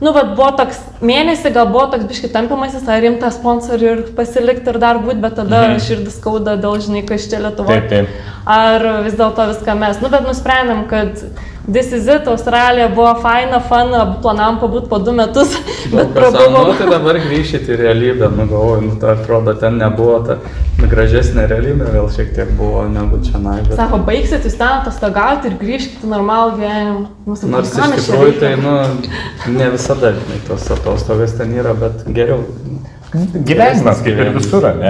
buvo toks mėnesį, gal buvo toks biški tampimasis, ar rimtą sponsorių ir pasilikti ir dar būti, bet tada širdis skauda dėl, žinai, kas čia Lietuvoje. Ar vis dėlto viską mes, bet nusprendėm, kad this is it, Australija buvo faina, fun, planavom pabūti po 2 metus, bet prabuvom. Tai dabar grįžti į realybę, galvoju, tai atrodo, ten nebuvo ta gražesnė realybė, vėl šiek tiek buvo negu čia naibė. Sako, baigsit jūs ten atostogauti ir grįžkite normalų gyvenimą. Nors iš tikrųjų tai, ne visada, tos atostogas ten yra, bet geriau. Gyvenimas kaip ir visur, ne?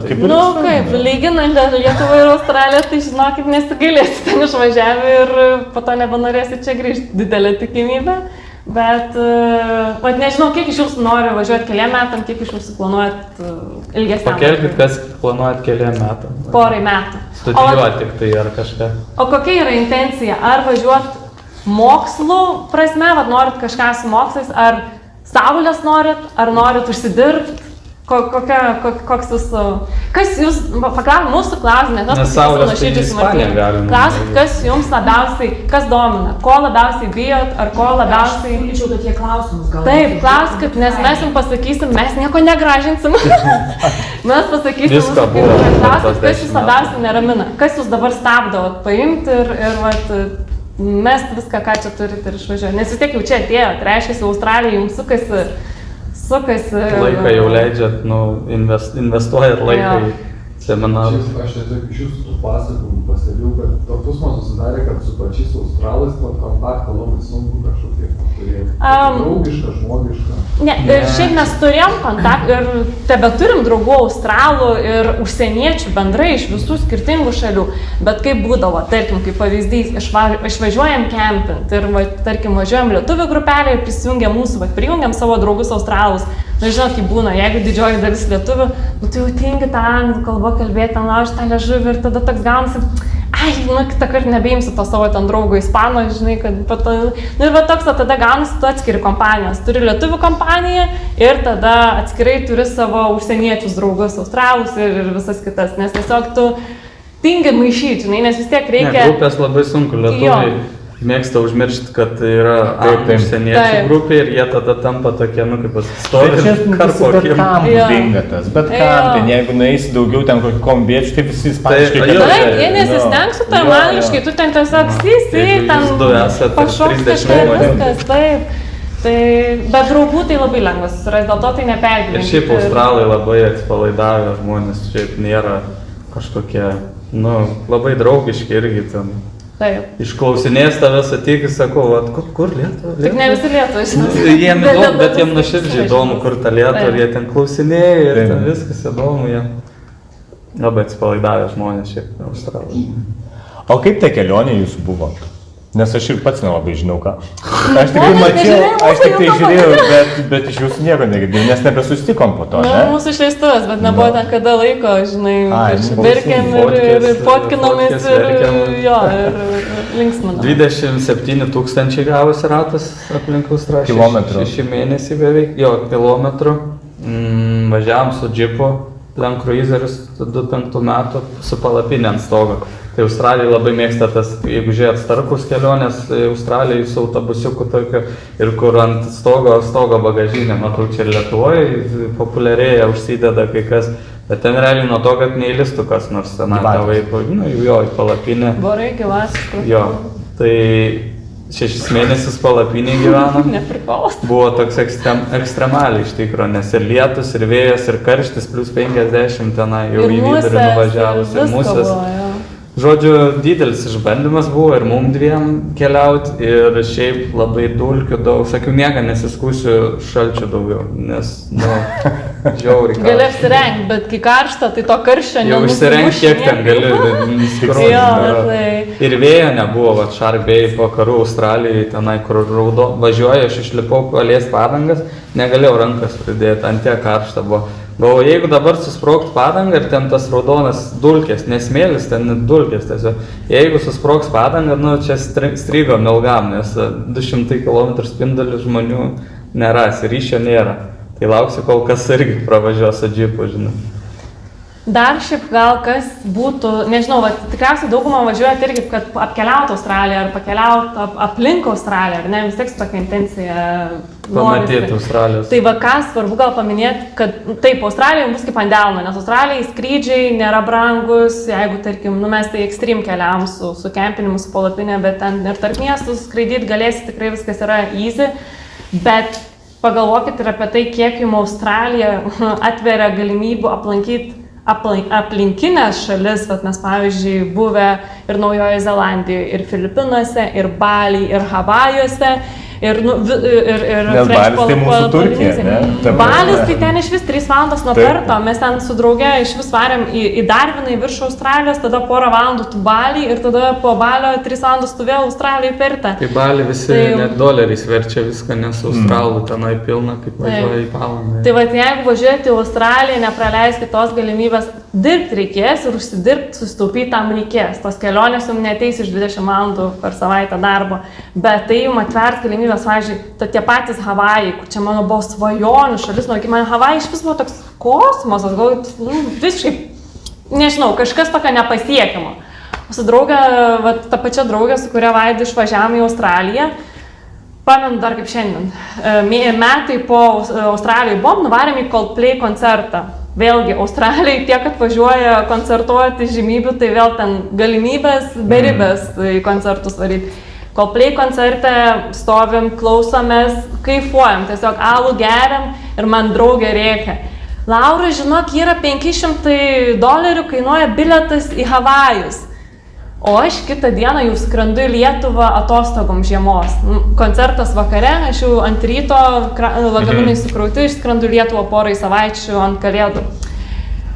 Kaip, lyginant Lietuvą ir Australiją, tai žinokit, nesigailėsit ten išvažiavę ir po to nebenorėsit čia grįžti, didelė tikimybė. Bet, nežinau, kiek iš jūsų nori važiuoti keliam metam, kiek iš jūsų planuojat ilgesniam. Pakelkit, kas planuojat keliam metam. Porai metų. Studijuoti tik tai ar kažką. O kokia yra intencija? Ar važiuoti mokslų prasme, norit kažką su mokslais, ar saulės norit, ar norit užsidirbti? Koks jūsų... Kas jūs... Paklausim, mūsų klausimė, nes saulės tai Ispanija galima. Klausim, kas jums labiausiai, kas domina? Ko labiausiai bijot, ar ko labiausiai... Aš manyčiau, kad jie klausimus gal... Taip, klauskit, nes mes jums pasakysim, mes nieko negražinsim. Mes pasakysim, klauskit, kas jūs labiausiai neramina. Kas jūs dabar stabdavot paimti ir mest viską, ką čia turite ir išvažiuoti. Nes vis tiek jau čia atėjot, reiškia, Australija jums sukasi. Laiką jau leidžiat, investuojat laiką į seminarus. Aš tiesiog iš jūsų pasakojimų pastebėjau, kad toks man susidarė, kad su pačiais Australais kontaktą labai sunku kažkokie turėti. Draugišką, žmogišką. Ne, šiaip mes turėjom kontaktą ir tebeturim draugų Australų ir užsieniečių bendrai iš visų skirtingų šalių. Bet kaip būdavo, tarkim, kaip pavyzdys, išvažiuojam kempint ir, tarkim, važiuojam lietuvių grupelę ir prisijungiam mūsų, prijungiam savo draugus Australus. Žinot, kaip būna, jeigu didžioji dalis lietuvių, tai jau tingi tą anglų kalbą kalbėti, ten laužti tą liežuvį ir tada toks gaunasi, kitą kartą nebeimsi to savo ten draugo ispano, žinai, kad ir toks, tada gaunasi, tu atskiri kompanijos, turi lietuvių kompaniją ir tada atskirai turi savo užsieniečius draugus, Australus ir visas kitas, nes tiesiog tu tingi maišyti, žinai, nes vis tiek reikia... Ne, grupės labai sunku, lietuviai mėgsta užmiršti, kad yra Taip. užsieniečių Taip. grupė ir jie tada tampa tokie, nu kaip stovi Bet čia karpo bet akim. kam Jo. būdinga tas, bet Jo. kam, ten jeigu nueisi daugiau ten kokį kombiečių, tai visi ispaniškai Tai- jo, Taip, jie nu, nesistengs su tavim jo, angliškai, tu ten tiesiog sysi, Jeigu ten jūs du esat pašoks 30 kažką, žmonių. viskas, taip. Tai, bet draugų tai labai lengva susirasti, dėl to tai nepergyventi. Ir šiaip australai labai atsipalaidavę žmonės, šiaip nėra kažkokie, nu, labai draugiški irgi ten. Taip. Išklausinės tavęs ateik, sakau, vat, kur Lietuva? Tik ne visi lietuviai, žinai. Jiem įdomu, bet jiem nuoširdžiai įdomu, kur ta Lietuva, ir jie ten klausinėja ir Taip. ten viskas įdomu jiem. Labai atsipalaidavę žmonės šiaip australai. O kaip ta kelionė jūsų buvo? Nes aš ir pats nelabai žinau ką. Aš tik net mačiau, nežiūrėjau aš tik tai mūsų žiūrėjau, bet iš jūsų nieko negirdėjau, nes nebesustikom po to, Na, ne? mūsų išleistuvės, bet nebuvo ten kada laiko, žinai, Ai, verkėm ir fotkės, fotkinomės fotkės ir verkėm. jo, ir linksminom. 27 000 gavosi ratas aplink Australiją. Kilometrų. 6 mėnesiai beveik, jo, kilometrų. Važiavom su džipu, Land Cruiseris 2005 metų su palapinė ant stogo. Tai Australija labai mėgsta tas, jeigu žiūrėt Starkus kelionės, Australijai su autobusiuku tokiu ir kur ant stogo bagažinė, matau čia ir Lietuvoje populiarėja, užsideda kai kas, bet ten realiai nuo to, kad neįlistų kas nors tenai tavai, nu jo, į palapinę. Borai, gyvasiškų. Jo, tai 6 mėnesius palapinėje gyveno. Neprikolas. Buvo toks ekstremaliai iš tikrųjų, nes ir lietus, ir vėjas, ir karštis, plus 50 tenai jau į vidurį nuvažiavus, ir musės. Žodžiu, didelis išbandymas buvo ir mum dviem keliauti ir šiaip labai dulkių daug. Sakiau, nieko nesiskūsiu šalčių daugiau, nes, nu, žiauriai. Gali apsirengti, bet kai karšta, tai to karščio Jau išsirengti kiek ten gali. Jo, tai- Ir vėjo nebuvo, va, Shark Bay po karų Australijai, tenai, kur raudo važiuoja, aš išlipau palies padangas, negalėjau rankas pridėti, ant tiek karšta buvo. Galvoju, jeigu dabar susprogt padangą ir ten tas raudonas dulkės, nesmėlis, ten dulkės tiesiog. Jeigu susprogs padangą, nu čia strygom ilgam, nes 200 km spindulių žmonių nerasi, ryšio nėra. Tai lauksiu, kol kas irgi pravažiuos su džipu, žinai. Dar šiaip gal kas būtų, nežinau, va, tikriausiai daugumą važiuojat irgi, kad apkeliautų Australiją ar pakeliautų aplink Australiją, ar ne, vis tiek su tokia intencija Pamatyti norisi. Australijos. Tai va, ką svarbu gal paminėti, kad taip, Australija bus kaip ant delno, nes Australijai skrydžiai nėra brangus, jeigu, tarkim, nu, mes tai ekstrem keliavom su kempinimu, su palapinė, bet ten ir tarp miestų skraidyti galėsi, tikrai viskas yra easy, bet pagalvokit ir apie tai, kiek jums Australija atveria galimybių aplankyti aplinkinės šalis, bet mes pavyzdžiui buvę ir Naujojoje Zelandijoje, ir Filipinuose, ir Baly, ir Havajuose, ir Nes Balis tai mūsų Turkija, ne? Ta Balis prasme. tai ten iš vis 3 valandos nuo Taip. Perto, mes ten su drauge iš vis varėm į Darviną, į viršų Australijos, tada porą valandų tu Baly ir tada po Balio 3 valandos tu vėl Australijai Pertą. Tai Balį visi Tai- net doleriais verčia viską, nes Australų tenai pilna, kaip važiuoja į Palangą. Tai va, jeigu važiuojate į Australiją, nepraleiskite tos galimybės, dirbti reikės ir užsidirbti, susitaupyti tam reikės. Tos kelionės jums neteis iš 20 valandų per savaitę darbo, bet tai jums atvers galimybės, pavyzdžiui, tie patys Havajai, kur čia mano buvo svajonių šalis, nu, man Havajai iš vis buvo toks kosmosas, gal visiškai, nežinau, kažkas tokio nepasiekiamo. Su draugė, va, ta pačia draugė, su kuria Vaida išvažiavome į Australiją, pamenu dar kaip šiandien, metai po Australijai buvom, nuvarėm į Coldplay koncertą. Vėlgi, Australijai tiek atvažiuoja koncertuoti žymybių, tai vėl ten galimybės beribės į koncertus varyti. Coldplay koncerte stovim, klausomės, kaifuojam, tiesiog alų geriam ir man draugė rėkia. Laura, žinok, yra $500 kainuoja bilietas į Havajus. O aš kitą dieną jau skrendu į Lietuvą atostogom žiemos. Koncertas vakare, aš jau ant ryto lagaminai sukrauti, išskrendu į Lietuvą porai savaičių ant Kalėdų.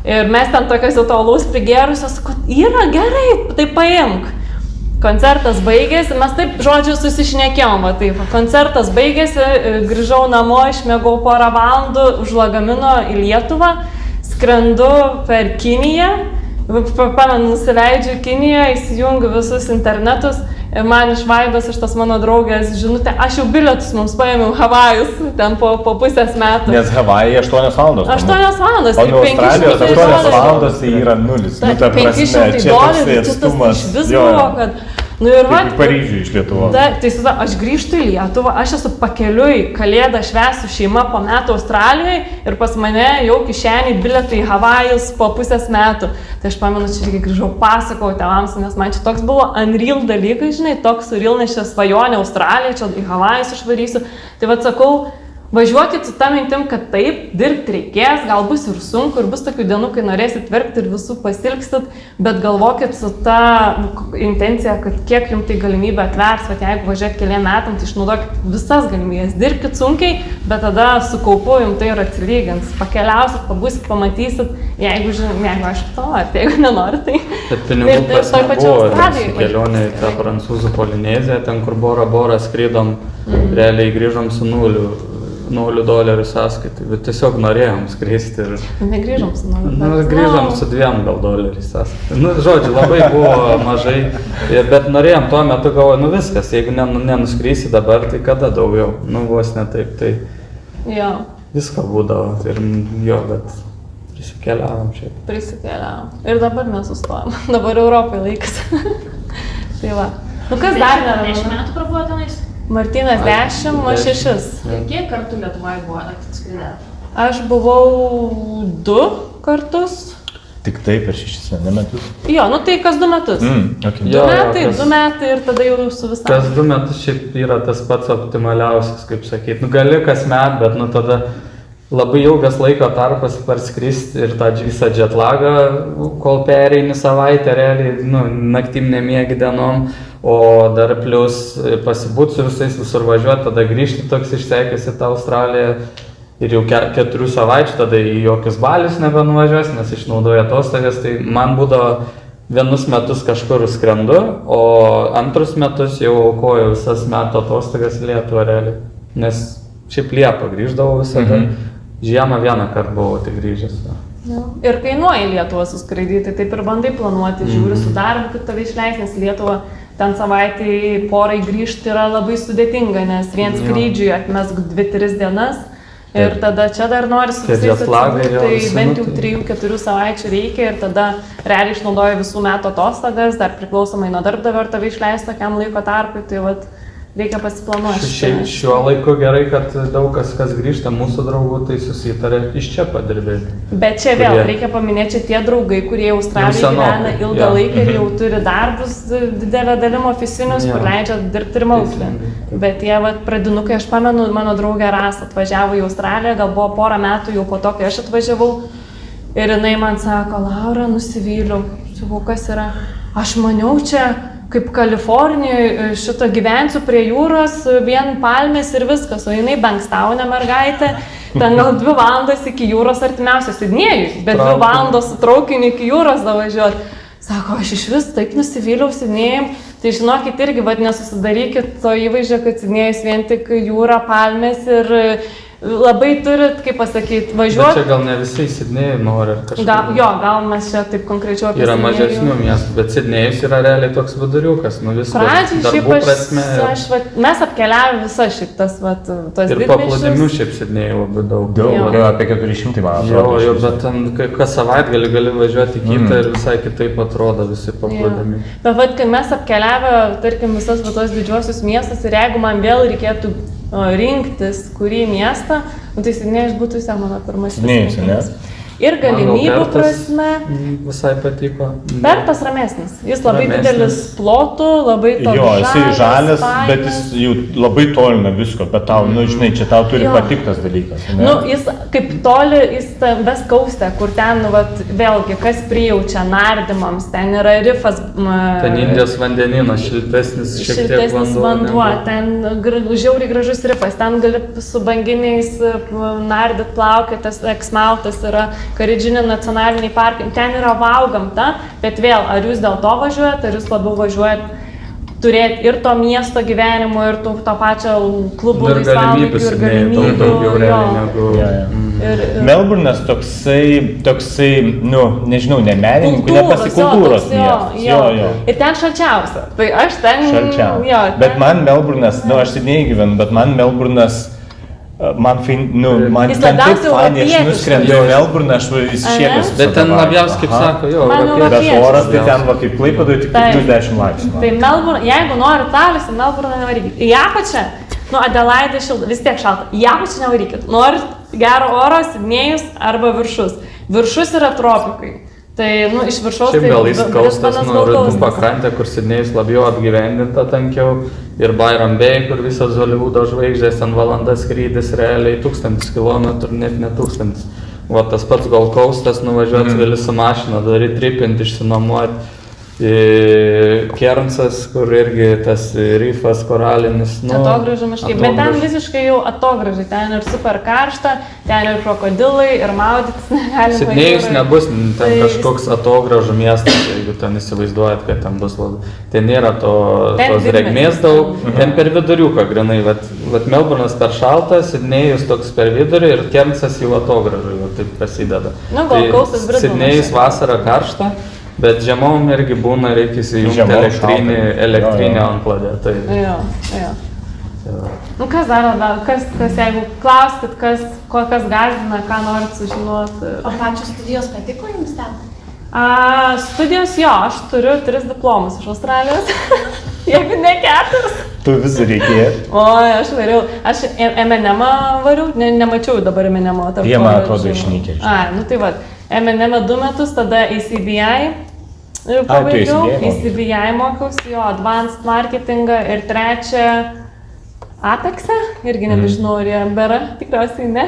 Ir mes ten tokios jau to alaus prigėrusios, kad yra gerai, tai paimk. Koncertas baigėsi, mes taip, žodžiu, susišnekėjom, va taip. Koncertas baigėsi, grįžau namo, išmėgau porą valandų už lagamino į Lietuvą, skrendu per Kiniją. Pamenu, nusileidžiu Kinijoje, įsijungiu visus internetus ir man iš Vaidos, iš tas mano draugės žinutė, aš jau bilietus mums paėmiau Havajus, ten po pusės metų. Nes Havajai 8 valandos. 8 valandos. O nuo Australijos 8 valandos tai yra nulis. Nu, ta prasme, $500, čia toksai čia tas atstumas. iš vis Jo, buvo, jo. kad Nu ir Kaip į Paryžių iš Lietuvos. Tai aš grįžtu į Lietuvą, aš esu pakeliui Kalėdą švęsiu šeima po metų Australijoje ir pas mane jau kišeniai bilietai į Havajus po pusės metų. Tai aš pamenu, čia irgi grįžau, pasakau tėvams, nes man čia toks buvo unreal dalykai, žinai, toks surreal, nes čia svajonė Australija, čia į Havajus išvarysiu. Tai vad sakau, važiuokit su tą mintim, kad taip, dirbti reikės, gal bus ir sunku, ir bus tokių dienų, kai norėsit verkti ir visų pasilgsit, bet galvokit su tą intencija, kad kiek jums tai galimybė atvers, bet jeigu važiuot keliam metam, tai išnaudokit visas galimybės, dirbkit sunkiai, bet tada su kaupu jums tai ir atsilygins. Pakeliausit, pabūsit, pamatysit, jeigu aišku to, ar jeigu nenorit, tai... Bet pinigų prasme buvo kelionė į tą prancūzų Polineziją, ten kur Bora skrydom, realiai grįžom su $0 sąskaitai, bet tiesiog norėjom skristi ir... Negrįžom su $0. Grįžom su $2 sąskaitai. Žodžiu, labai buvo mažai, bet norėjom tuo metu galvoju, viskas, jeigu nenuskrysi dabar, tai kada daugiau, vos ne taip, tai visko būdavo ir bet prisikeliavom šiaip. Prisikeliavom. Ir dabar nesustojom, dabar Europai laikas. Tai va. Kas dar nėra? 10 metų prabuvo tenais? Martynas 10, aš 6. Kiek kartų Lietuvoje buvo atskridę? Aš buvau 2 kartus. Tik taip per 6 metus? Jo, tai kas 2 metus. Okay. 2 metai ir tada jau su visam. Kas 2 metus šiaip yra tas pats optimaliausias, kaip sakyti. Gali kas met, bet tada labai ilgas laiko tarpas parskristi ir tą visą jetlagą, kol pereini savaitę, realiai, naktim nemiegi dienom, o dar plus pasibūt su visais visur važiuoti, tada grįžti toks išsekęs į tą Australiją ir jau 4 savaičių, tada į jokius balius nebenuvažiuos, nes išnaudoja atostogas, tai man būdavo 1 metus kažkur skrendu, o 2 metus jau aukoju visas metų atostogas Lietuvą realiai, nes šiaip Liepą grįždavau visada. Žiemą 1 kartą buvau tik grįžęs. Ir kainuoja į Lietuvą suskraidyti, taip ir bandai planuoti, žiūri su darbu, kad tave išleis, nes Lietuva ten savaitį porai grįžti yra labai sudėtinga, nes vien skrydžiui atmesk 2-3 dienas ir tada čia dar nori su visais atsibūti, tai bent jau 3-4 savaičių reikia ir tada realiai išnaudoja visų metų atostogas, dar priklausomai nuo darbdavio ar tave išleis tokiam laiko tarpui, tai vat reikia pasiplanuoti. Šiuo laiku gerai, kad daug kas grįžta mūsų draugų, tai susitarė iš čia padirbėti. Bet čia vėl reikia paminėti, čia tie draugai, kurie Australijoje gyvena ilgą laiką ir jau turi darbus didelę dalim oficinius, kur leidžia dirbti ir mauklę. Bet tie pradinukai, aš pamenu, mano draugė Rasa atvažiavo į Australiją, gal buvo porą metų jau po to, kai aš atvažiavau. Ir jinai man sako, Laura, nusivyliau. Sakau, kas yra? Aš maniau čia kaip Kalifornijoje šito gyvensiu prie jūros, vien palmės ir viskas, o jinai Bankstaune mergaitė, ten gal 2 valandas iki jūros artimiausios Sidnėjui, bet 2 valandos su traukiniu iki jūros davažiuoti. Sako, aš iš vis taip nusivyliau Sidnėjim, tai žinokit irgi, nesusidarykit to įvaizdžio, kad Sidnėjus vien tik jūra, palmės ir labai turit, kaip pasakyti, važiuoti. Bet čia gal ne visai Sidnėjų nori ar kažką. Gal mes čia taip konkrečiau apie Sidnėjų. Yra mažesnių miestų, bet Sidnėjus yra realiai toks viduriukas, viskas. Pradžiai šiaip mes apkeliavome visas šitas, tos didmiesčius. Ir paplūdimių šiaip Sidnėjų labai daug. Daug, apie 400 man atrodo. Jo, bet ten kas savaitgalį gali važiuoti į kitą ir visai kitaip atrodo visi paplūdimiai. Bet kai mes apkeliavome, tarkim, visas tos didžiuosius miestus ir jeigu man vėl reikėtų rinktis, kurį miestą, tai Sidnėjus būtų mano pirmasis rinktinys. Ir galimybių prasme. Visai patiko. Pertas ramesnis. Jis labai didelis plotų, labai toks žalias. Jo, jisai žalias, bet jis jau labai tolina visko, bet tau, žinai, čia tau turi patiktas dalykas. Jis kaip toli, jis West Coast'e, kur ten, vėlgi, kas prijaučia nardymams, ten yra rifas. Ten Indijos vandenynas, šiltesnis šiek tiek vanduo. Ten žiauriai gražus rifas, ten gali su banginiais nardyt plaukėtas, Eksmautas yra. Karidžinė nacionaliniai parkai, ten yra vau gamta, bet vėl, ar jūs dėl to važiuojat, ar jūs labiau važiuojat turėti ir to miesto gyvenimo, ir to pačio klubų laisvalaikių ir galimybių. Melburnas toksai, nežinau, ne menininkų, nepasikultūros miestas. Ir ten šalčiausia. Tai aš ten... Šalčiausia. Bet man Melburnas, aš Sidnėjui gyvenu, bet man Melburnas Man Jis ten taip labiausiai fainai, aš europietiškas. nuskrendu į Melburną, aš įsišėlęs. Bet ten labiausiai, kaip sako, jo, Man europiečiai. Bet oras tai ten va kaip Klaipėdoje tik Taip. 30 laipsnių. Tai Melburną, jeigu nori Italijos, tai Melburną nevarykit. Į apačią, Adelaide šilta, vis tiek šalta. Į apačią nevarykit. Nori gero oro, Sidnėjus arba viršus. Viršus yra tropikai. Tai, iš viršaus Šiaip tai gal East Coastas, Rytų Coastas. pakrantė, kur Sidnėjus labiau apgyvendinta tankiau. Ir Byron Bay, kur visas Hollywoodo žvaigždės, ten valanda skrydis, realiai 1000 km, net ne 1000. Va tas pats Gold Coastas, nuvažiuoti vėlį su mašina, daryti tripinti, išsinuomuoti. Kernsas, kur irgi tas rifas koralinis. Atogražų miškai, bet ten visiškai jau atogražai, ten ir super karšta, ten ir krokodilai, ir maudytis negalima. Sidnėjus nebus ten Tai- kažkoks atogražų miestas, jeigu ten įsivaizduojat, kad ten bus labai. Ten nėra Ten tos didmiestis. drėgmės daug, ten per viduriuką grinai. Vat Melburnas per šaltas, Sidnėjus toks per vidurį ir Kernsas jau atogražai, va taip prasideda. Nu, Gold Coastas Brisbane'as. Sidnėjus vasarą karšta. Bet žiemom irgi būna, reikia įsijungti Žiemom elektrinį šalta. antklodę. Tai, Jo. Nu, kas dar labiau, kas jeigu klausit, kas gazdina, ką norit sužinoti. O pačios studijos patiko jums ten? Studijos jo, aš turiu 3 diplomus iš Australijos, jeigu ne 4. Tu vis reikėjo. Oi, aš variau, aš M&M variau, nemačiau dabar M&M. Jie, man atrodo, išnykę. Nu tai va, M&M 2 metus, tada ACBI pabaigiau, ACBI mokiausi, jo, Advanced Marketingą ir 3 Apexą, irgi nebežinau, ar jie bėra, tikriausiai ne.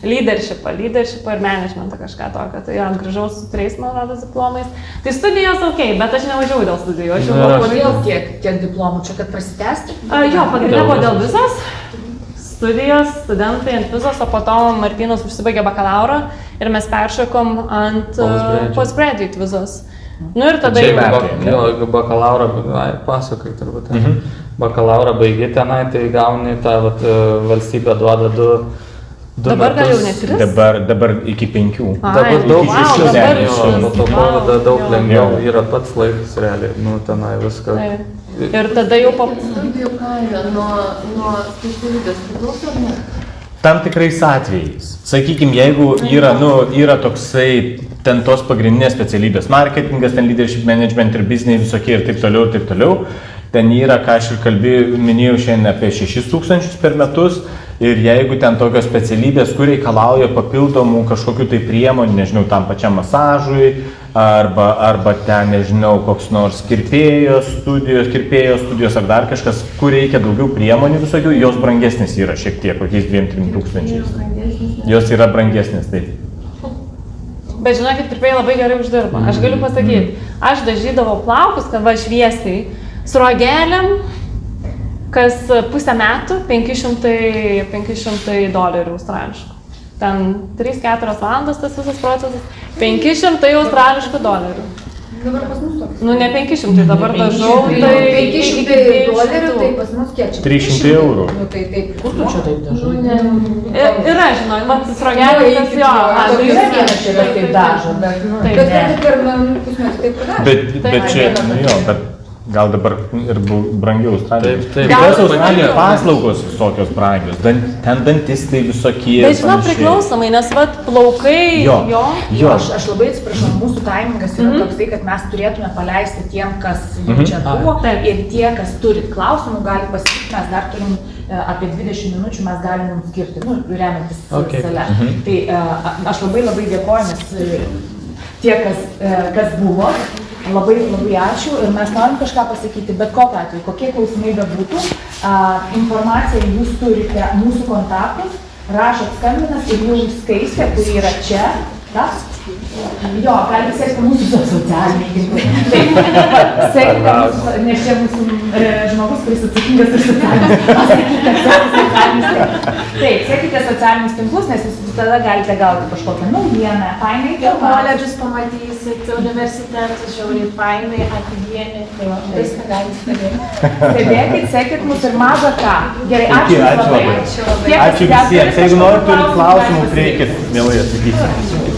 Leadershipą ir managementą kažką tokio, tai jo, grįžau su 3, man rodos, diplomais. Tai studijos ok, bet aš nevažiavau dėl studijų, aš jau buvau. Kodėl tiek diplomų čia, kad prasitęsti? Jo, pagrindinė buvo dėl vizos. Studijos, studentai ant vizos, o po to Martynas užsibaigė bakalaurą ir mes peršokom ant postgraduate vizos. Nu ir tada Čia jau... jeigu bakalaurą, pasakai turbūt, bakalaurą baigi tenai, tai gauni tą valstybę duoda 2 Dabar gal jau ne 3? Dabar iki 5. Dabar daug wow, išsiuntė, dabar jo, išvis, nuo to wow, kovido daug jo. lengviau, yra pats laikas realiai, nu tenai viską. Ir tada jau po... Studijų kaina nuo specialybės priklauso ar ne? Tam tikrais atvejais. Sakykime, jeigu yra toksai, ten tos pagrindinės specialybės, marketingas, ten leadership management ir business visokie ir taip toliau, ten yra, ką aš ir minėjau šiandien, apie 6000 per metus. Ir jeigu ten tokios specialybės, kur reikalauja papildomų kažkokių tai priemonių, nežinau, tam pačiam masažui, arba ten, nežinau, koks nors kirpėjo studijos ar dar kažkas, kur reikia daugiau priemonių visokių, jos brangesnės yra šiek tiek, kokiais 2-3 tūkstančiais. Jos yra brangesnės, taip. Bet žinokit, kirpėjai labai gerai uždirba. Aš galiu pasakyti, aš dažydavau plaukus, kad va šviesiai, su rogeliam, kas pusę metų $500 australiškų. Ten 3-4 valandas tas visas procesas, $500 australiškų. Dabar pas mus toks. Nu ne 500, dabar dažau, tai $500, tai pas mus kiek čia? 300 eurų. Nu tai taip, kur tu čia taip dažai? Yra, žinai, man tas rogelis, tas jo. Tai yra vienas čia taip dažo, bet nu... Taip, Bet ne. tai per pusmetį taip pradėjo. Bet čia, bet gal dabar ir brangiau Australijoje. Taip. Tikras Australijoje paslaugos visokios brangios, ten dantistai visokie. Bet žinau, priklausomai, nes vat plaukai, Jo. Aš labai atsiprašau, mūsų taimingas yra toksai, kad mes turėtume paleisti tiem, kas jau čia buvo ir tie, kas turit klausimų, gali pasakyti, mes dar turim apie 20 minučių, mes galim jums skirti, remiantis sale. Tai aš labai dėkoju, nes tie, kas buvo, labai ačiū ir mes norim kažką pasakyti, bet kokiu atveju, kokie klausimai bebūtų, informaciją jūs turite mūsų kontaktus, rašot, skambinat ir jau Skaistė, kuri yra čia, jo, galite sekti mūsų socialiniai tinklai. Sekite mūsų, nes čia mūsų žmogus, kuris atsakingas už socialinius. Taip, sekite socialinius tinklus, nes jūs tada galite gauti kažkokią naujieną, fainai. Ir koledžus pamatysit, universitetus, žiauriai fainai, apivienį, viską galite stebėti. Stebėkit, sekit mus ir mažą ką. Gerai, ačiū labai. Ačiū visiems. Jeigu norite, turit klausimų, prieikit, mielai atsakysiu.